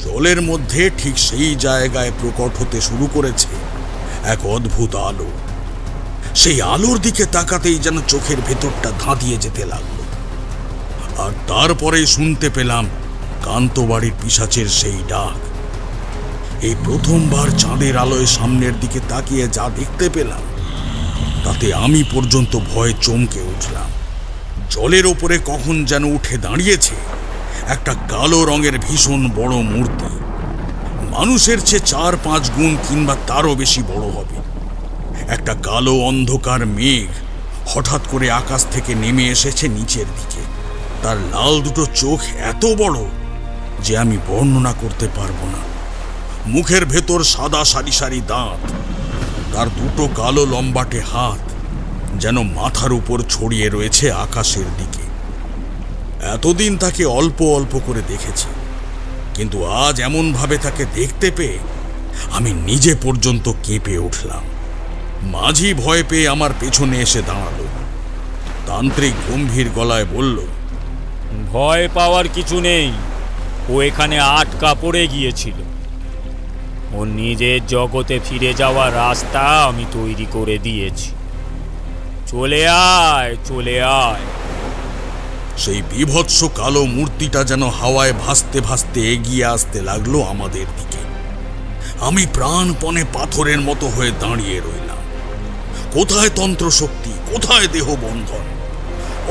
জলের মধ্যে ঠিক সেই জায়গায় প্রকট হতে শুরু করেছে এক অদ্ভুত আলো। সেই আলোর দিকে তাকাতেই যেন চোখের ভেতরটা ধাঁধিয়ে যেতে লাগলো। আর তারপরেই শুনতে পেলাম কান্তবাড়ির পিশাচের সেই ডাক। এই প্রথমবার চাঁদের আলোয় সামনের দিকে তাকিয়ে যা দেখতে পেলাম, তাতে আমি পর্যন্ত ভয়ে চমকে উঠলাম। জলের ওপরে কখন যেন উঠে দাঁড়িয়েছে একটা কালো রঙের ভীষণ বড় মূর্তি। মানুষের চেয়ে 4-5 গুণ কিংবা তারও বেশি বড় হবে। একটা কালো অন্ধকার মেঘ হঠাৎ করে আকাশ থেকে নেমে এসেছে নিচের দিকে। তার লাল দুটো চোখ এত বড় যে আমি বর্ণনা করতে পারবো না। মুখের ভেতর সাদা সারি সারি দাঁত, তার দুটো কালো লম্বাটে হাত যেন মাথার উপর ছড়িয়ে রয়েছে আকাশের দিকে। এতদিন তাকে অল্প অল্প করে দেখেছি, কিন্তু আজ এমনভাবে তাকে দেখতে পেয়ে আমি নিজে পর্যন্ত কেঁপে উঠলাম। মাঝি ভয় পেয়ে আমার পেছনে এসে দাঁড়ালো। তান্ত্রিক গম্ভীর গলায় বলল, ভয় পাওয়ার কিছু নেই। ও এখানে আটকা পড়ে গিয়েছিল। ও নিজের জগতে ফিরে যাওয়ার রাস্তা আমি তৈরি করে দিয়েছি। চলে আয়, চলে আয়। সেই বিভৎস কালো মূর্তিটা যেন হাওয়ায় ভাসতে ভাসতে এগিয়ে আসতে লাগলো আমাদের দিকে। আমি প্রাণপণে পাথরের মতো হয়ে দাঁড়িয়ে রইলাম। কোথায় তন্ত্র শক্তি, কোথায় দেহ বন্ধন?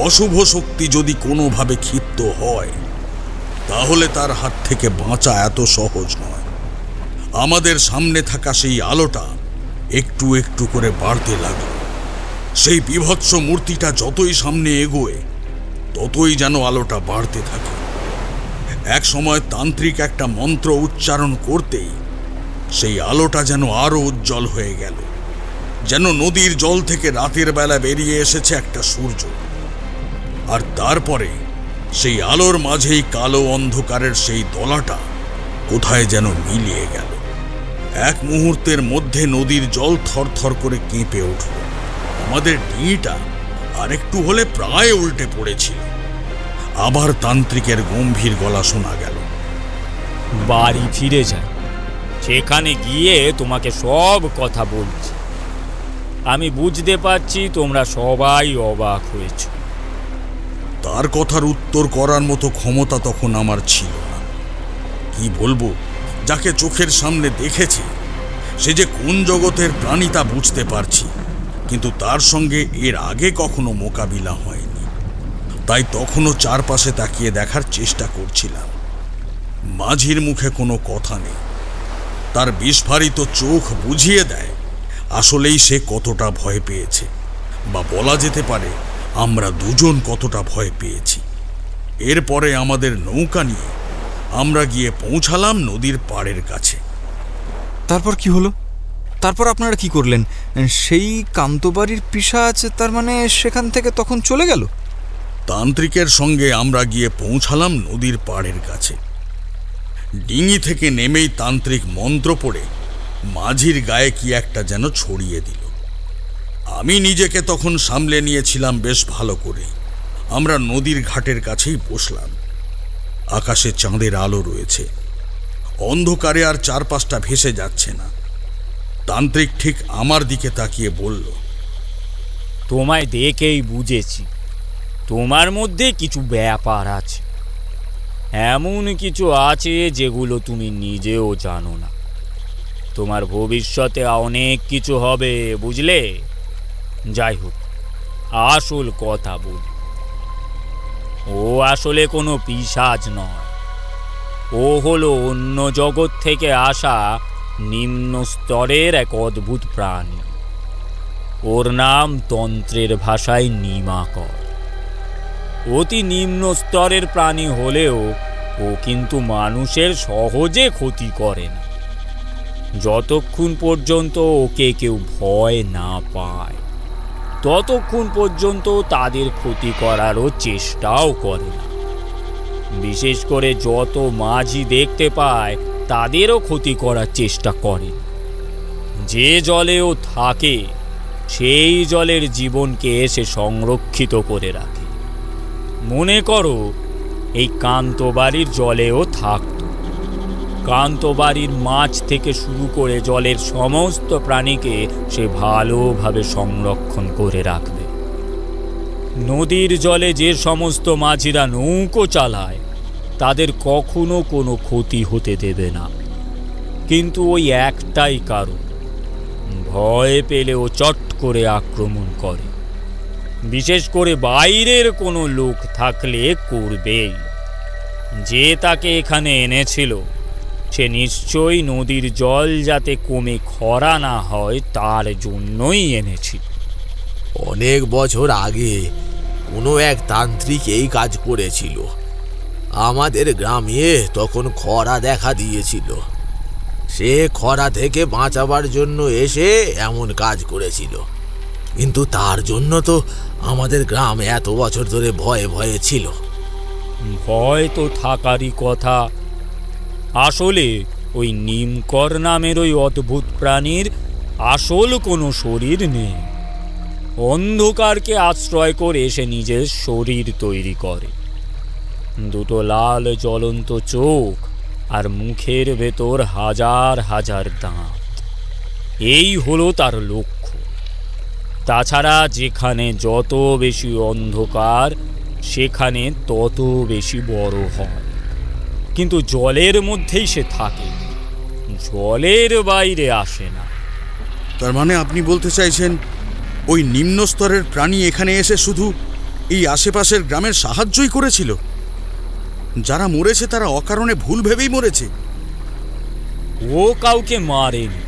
অশুভ শক্তি যদি কোনোভাবে ক্ষিপ্ত হয়, তাহলে তার হাত থেকে বাঁচা এত সহজ নয়। আমাদের সামনে থাকা সেই আলোটা একটু একটু করে বাড়তে লাগলো। সেই বিভৎস মূর্তিটা যতই সামনে এগোয়, ততই যেন আলোটা বাড়তে থাকে। এক সময় তান্ত্রিক একটা মন্ত্র উচ্চারণ করতেই সেই আলোটা যেন আরো উজ্জ্বল হয়ে গেল, যেন নদীর জল থেকে রাতের বেলা বেরিয়ে এসেছে একটা সূর্য। আর তারপরে সেই আলোর মাঝেই কালো অন্ধকারের সেই দলাটা কোথায় যেন মিলিয়ে গেল। এক মুহূর্তের মধ্যে নদীর জল থরথর করে কেঁপে উঠল। আমাদের ডিঙিটা আরেকটু হলে প্রায় উল্টে পড়েছিল। আবার তান্ত্রিকের গম্ভীর গলা শোনা গেল, বাড়ি ফিরে যায়, সেখানে গিয়ে তোমাকে সব কথা বলছি। আমি বুঝতে পারছি তোমরা সবাই অবাক হয়েছ। তার কথার উত্তর করার মতো ক্ষমতা তখন আমার ছিল না। কি বলবো? যাকে চোখের সামনে দেখেছি সে যে কোন জগতের প্রাণী তা বুঝতে পারছি, কিন্তু তার সঙ্গে এর আগে কখনো মোকাবিলা হয়নি। তাই তখনও চারপাশে তাকিয়ে দেখার চেষ্টা করছিলাম। মাঝির মুখে কোনো কথা নেই। তার বিস্ফারিত চোখ বুঝিয়ে দেয় আসলেই সে কতটা ভয় পেয়েছে, বা বলা যেতে পারে আমরা দুজন কতটা ভয় পেয়েছি। এরপরে আমাদের নৌকা নিয়ে আমরা গিয়ে পৌঁছালাম নদীর পাড়ের কাছে। তারপর কি হলো? তারপর আপনারা কি করলেন? সেই কান্তবাড়ির পিশাচ তার মানে সেখান থেকে তখন চলে গেল? তান্ত্রিকের সঙ্গে আমরা গিয়ে পৌঁছালাম নদীর পাড়ের কাছে। ডিঙি থেকে নেমেই তান্ত্রিক মন্ত্র পড়ে মাঝির গায়ে কি একটা যেন ছড়িয়ে দিল। আমি নিজেকে তখন সামলে নিয়েছিলাম বেশ ভালো করে। আমরা নদীর ঘাটের কাছেই বসলাম। আকাশে চাঁদের আলো রয়েছে, অন্ধকারে আর চারপাশটা ভেসে যাচ্ছে না। তান্ত্রিক ঠিক আমার দিকে তাকিয়ে বলল, তোমায় দেখেই বুঝেছি তোমার মধ্যে কিছু ব্যাপার আছে। এমন কিছু আছে যেগুলো তুমি নিজেও জানো না। তোমার ভবিষ্যতে অনেক কিছু হবে, বুঝলে? যাই হোক, আসল কথা বল। ও আসলে কোনো পিশাচ নয়। ও হলো অন্য জগৎ থেকে আসা নিম্ন স্তরের এক অদ্ভুত প্রাণী। ওর নাম তন্ত্রের ভাষায় নিমাকর। অতি নিম্ন স্তরের প্রাণী হলেও ও কিন্তু মানুষের সহজে ক্ষতি করে না, যতক্ষণ পর্যন্ত ওকে কেউ ভয় না পায়। ততক্ষণ পর্যন্ত তাদের ক্ষতি করারও চেষ্টাও করে না। বিশেষ করে যত মাঝি দেখতে পায় তাদেরও ক্ষতি করার চেষ্টা করে। যে জলে ও থাকে সেই জলের জীবনকে সে সংরক্ষিত করে রাখে। মনে করো এই কান্তবাড়ির জলেও থাকত। কান্তবাড়ির মাছ থেকে শুরু করে জলের সমস্ত প্রাণীকে সে ভালোভাবে সংরক্ষণ করে রাখবে। নদীর জলে যে সমস্ত মাঝিরা নৌকো চালায় তাদের কখনো কোনো ক্ষতি হতে দেবে না। কিন্তু ওই একটাই কারণ, ভয় পেলে ও চট করে আক্রমণ করে। বিশেষ করে বাইরের কোনো লোক থাকলে করবেই। যে তাকে এখানে এনেছিল সে নিশ্চয়ই নদীর জল যাতে কমে খরা না হয় তার জন্যই এনেছিল। অনেক বছর আগে কোনো এক তান্ত্রিক এই কাজ করেছিল। আমাদের গ্রামে তখন খরা দেখা দিয়েছিল। সে খরা থেকে বাঁচাবার জন্য এসে এমন কাজ করেছিল। কিন্তু তার জন্য তো আমাদের গ্রাম এত বছর ধরে ভয়ে ভয়ে ছিল। ভয় তো থাকারই কথা। আসলে ওই নিমকর নামের ওই অদ্ভুত প্রাণীর আসল কোনো শরীর নেই। অন্ধকারকে আশ্রয় করে সে নিজের শরীর তৈরি করে। দুটো লাল জ্বলন্ত চোখ আর মুখের ভেতর হাজার হাজার দাঁত। এই হলো তার লক্ষ্য। তাছাড়া যেখানে যত বেশি অন্ধকার সেখানে তত বেশি বড় হয়। কিন্তু জলের মধ্যেই সে থাকে, জলের বাইরে আসে না। তার মানে আপনি বলতে চাইছেন ওই নিম্ন স্তরের প্রাণী এখানে এসে শুধু এই আশেপাশের গ্রামের সাহায্যই করেছিল? যারা মরেছে তারা অকারণে ভুল ভেবেই মরেছে? ও কাউকে মারেনি।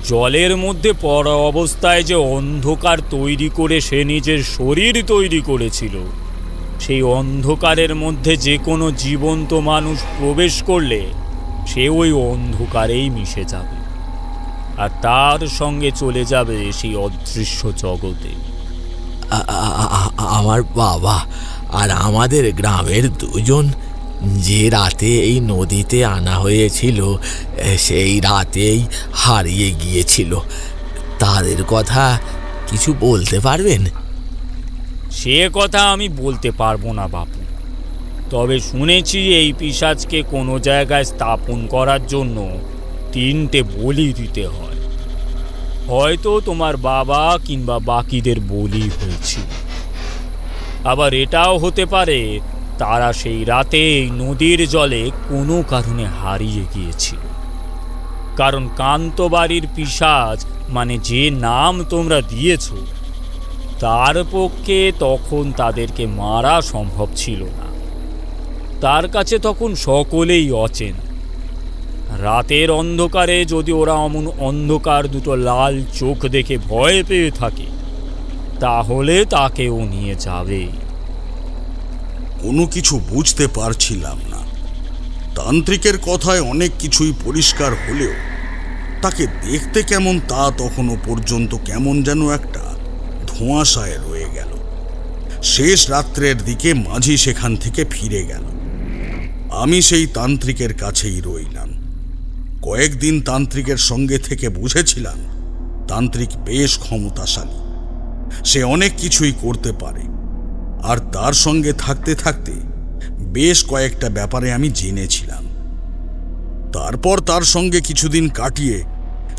জলের মধ্যে পড়া অবস্থায় যে অন্ধকার তৈরি করে সে নিজের শরীর তৈরি করেছিল, সেই অন্ধকারের মধ্যে যে কোনো জীবন্ত মানুষ প্রবেশ করলে সে ওই অন্ধকারেই মিশে যাবে, আর তার সঙ্গে চলে যাবে সেই অদৃশ্য জগতে। আমার বাবা আর আমাদের গ্রামের দুজন যে রাতে এই নদীতে আনা হয়েছিল সেই রাতেই হারিয়ে গিয়েছিল। তাদের কথা কিছু বলতে পারবেন? সে কথা আমি বলতে পারবো না বাপু। তবে শুনেছি এই পিশাচকে কোনো জায়গায় স্থাপন করার জন্য 3টে বলি দিতে হয়। হয়তো তোমার বাবা কিংবা বাকিদের বলি হয়েছিল। আবার এটাও হতে পারে তারা সেই রাতে এই নদীর জলে কোনো কারণে হারিয়ে গিয়েছিল। কারণ কান্তবাড়ির পিশাচ মানে যে নাম তোমরা দিয়েছ, তার পক্ষে তখন তাদেরকে মারা সম্ভব ছিল না। তার কাছে তখন সকলেই অচেনা। রাতের অন্ধকারে যদি ওরা অমন অন্ধকার দুটো লাল চোখ দেখে ভয় পেয়ে থাকে, তাহলে তাকেও নিয়ে যাবে। কোনো কিছু বুঝতে পারছিলাম না। তান্ত্রিকের কথায় অনেক কিছুই পরিষ্কার হলেও তাকে দেখতে কেমন তা তখনও পর্যন্ত কেমন যেন একটা ধোঁয়াশায় রয়ে গেল। শেষ রাত্রের দিকে মাঝি সেখান থেকে ফিরে গেল। আমি সেই তান্ত্রিকের কাছেই রইলাম। কয়েকদিন তান্ত্রিকের সঙ্গে থেকে বুঝেছিলাম তান্ত্রিক বেশ ক্ষমতাশালী, সে অনেক কিছুই করতে পারে। আর তার সঙ্গে থাকতে থাকতে বেশ কয়েকটা ব্যাপারে আমি জেনেছিলাম। তারপর তার সঙ্গে কিছুদিন কাটিয়ে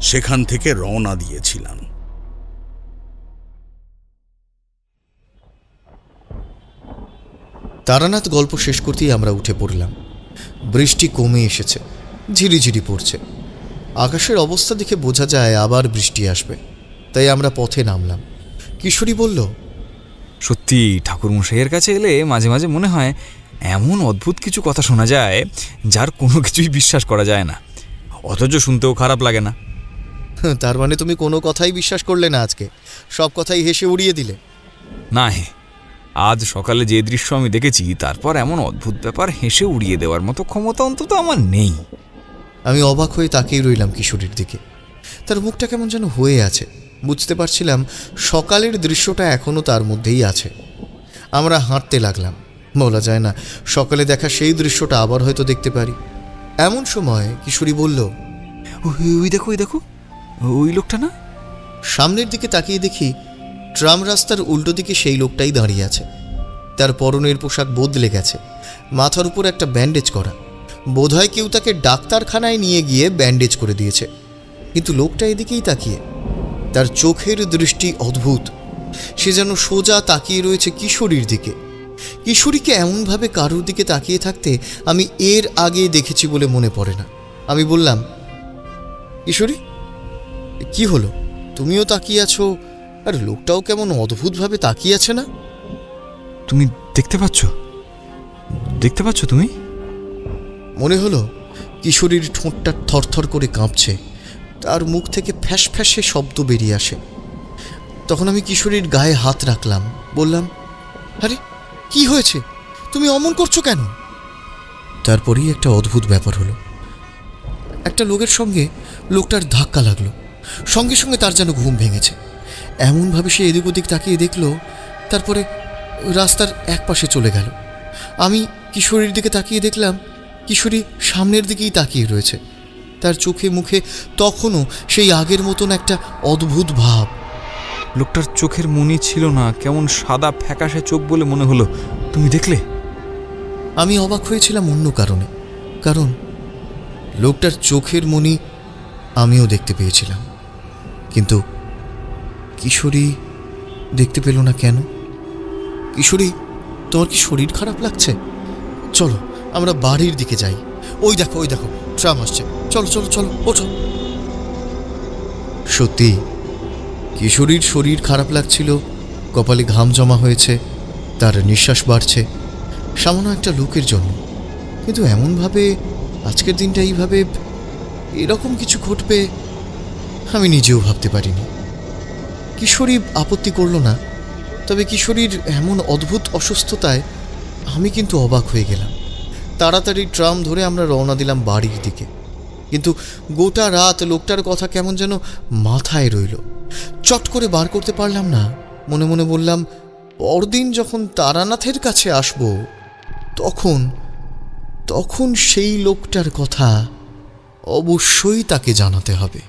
সেখান থেকে রওনা দিয়েছিলাম। তারানাথ গল্প শেষ করতেই আমরা উঠে পড়লাম। বৃষ্টি কমে এসেছে, ঝিরিঝিরি পড়ছে। আকাশের অবস্থা দেখে বোঝা যায় আবার বৃষ্টি আসবে, তাই আমরা পথে নামলাম। কিশোরী বলল, সত্যি ঠাকুরমশাইয়ের কাছে এলে মাঝে মাঝে মনে হয় এমন অদ্ভুত কিছু কথা শোনা যায় যার কোনো কিছুই বিশ্বাস করা যায় না, অথচ শুনতেও খারাপ লাগে না। তার মানে তুমি কোনো কথাই বিশ্বাস করলে না আজকে? সব কথাই হেসে উড়িয়ে দিলে? না হে, আজ সকালে যে দৃশ্য আমি দেখেছি তারপর এমন অদ্ভুত ব্যাপার হেসে উড়িয়ে দেওয়ার মতো ক্ষমতা অন্তত আমার নেই। আমি অবাক হয়ে তাকিয়ে রইলাম কিশোরীর দিকে। তার মুখটা কেমন যেন হয়ে আছে। বুঝতে পারছিলাম সকালের দৃশ্যটা এখনও তার মধ্যেই আছে। আমরা হাঁটতে লাগলাম। বলা যায় না সকালে দেখা সেই দৃশ্যটা আবার হয়তো দেখতে পারি। এমন সময় কিশোরী বলল, ওই দেখো ওই দেখো, ওই লোকটা না? সামনের দিকে তাকিয়ে দেখি ট্রাম রাস্তার উল্টো দিকে সেই লোকটাই দাঁড়িয়ে আছে। তার পরনের পোশাক বদলে গেছে, মাথার উপর একটা ব্যান্ডেজ করা। বোধহয় কেউ তাকে ডাক্তারখানায় নিয়ে গিয়ে ব্যান্ডেজ করে দিয়েছে। কিন্তু লোকটা এদিকেই তাকিয়ে। তার চোখের দৃষ্টি অদ্ভুত। সে যেন সোজা তাকিয়ে রয়েছে কিশোরীর দিকে। কিশোরীকে এমনভাবে কারোর দিকে তাকিয়ে থাকতে আমি এর আগে দেখেছি বলে মনে পড়ে না। আমি বললাম, কিশোরী, কি হলো? তুমিও তাকিয়ে আছো, আর লোকটাও কেমন অদ্ভুতভাবে তাকিয়ে আছে না? তুমি দেখতে পাচ্ছ তুমি? মনে হলো কিশোরীর ঠোঁটটা থরথর করে কাঁপছে। তার মুখ থেকে ফ্যাস ফ্যাসে শব্দ বেরিয়ে আসে। তখন আমি কিশোরীর গায়ে হাত রাখলাম, বললাম, আরে কি হয়েছে? তুমি অমন করছো কেন? তারপরেই একটা অদ্ভুত ব্যাপার হলো। একটা লোকের সঙ্গে লোকটার ধাক্কা লাগলো। সঙ্গে সঙ্গে তার যেন ঘুম ভেঙেছে। এমনভাবে সে এদিক ওদিক তাকিয়ে দেখলো, তারপরে রাস্তার এক পাশে চলে গেল। আমি কিশোরীর দিকে তাকিয়ে দেখলাম কিশোরী সামনের দিকেই তাকিয়ে রয়েছে। তার চোখে মুখে তখনও সেই আগের মতন একটা অদ্ভুত ভাব। লোকটার চোখের মনি ছিল না, কেমন সাদা ফ্যাকাশে চোখ বলে মনে হলো। তুমি দেখলে? আমি অবাক হয়েছিলাম অন্য কারণে, কারণ লোকটার চোখের মনি আমিও দেখতে পেয়েছিলাম, কিন্তু কিশোরী দেখতে পেল না কেন? কিশোরী, তোমার কি শরীর খারাপ লাগছে? চলো আমরা বাড়ির দিকে যাই। ওই দেখো ট্রাম আসছে, চলো চলো চলো, ওঠো। সত্যি কিশোরীর শরীর খারাপ লাগছিল, কপালে ঘাম জমা হয়েছে, তার নিঃশ্বাস বাড়ছে সামান্য একটা লোকের জন্য। কিন্তু এমনভাবে আজকের দিনটা এইভাবে এরকম কিছু ঘটবে আমি নিজেও ভাবতে পারিনি। কিশোরী আপত্তি করল না, তবে কিশোরীর এমন অদ্ভুত অসুস্থতায় আমি কিন্তু অবাক হয়ে গেলাম। তাড়াতাড়ি ট্রাম ধরে আমরা রওনা দিলাম বাড়ির দিকে। কিন্তু গোটা রাত লোকটার কথা কেমন যেন মাথায় রইল। চট করে বার করতে পারলাম না। মনে মনে বললাম, পরদিন যখন তারানাথের কাছে আসব তখন সেই লোকটার কথা অবশ্যই তাকে জানাতে হবে।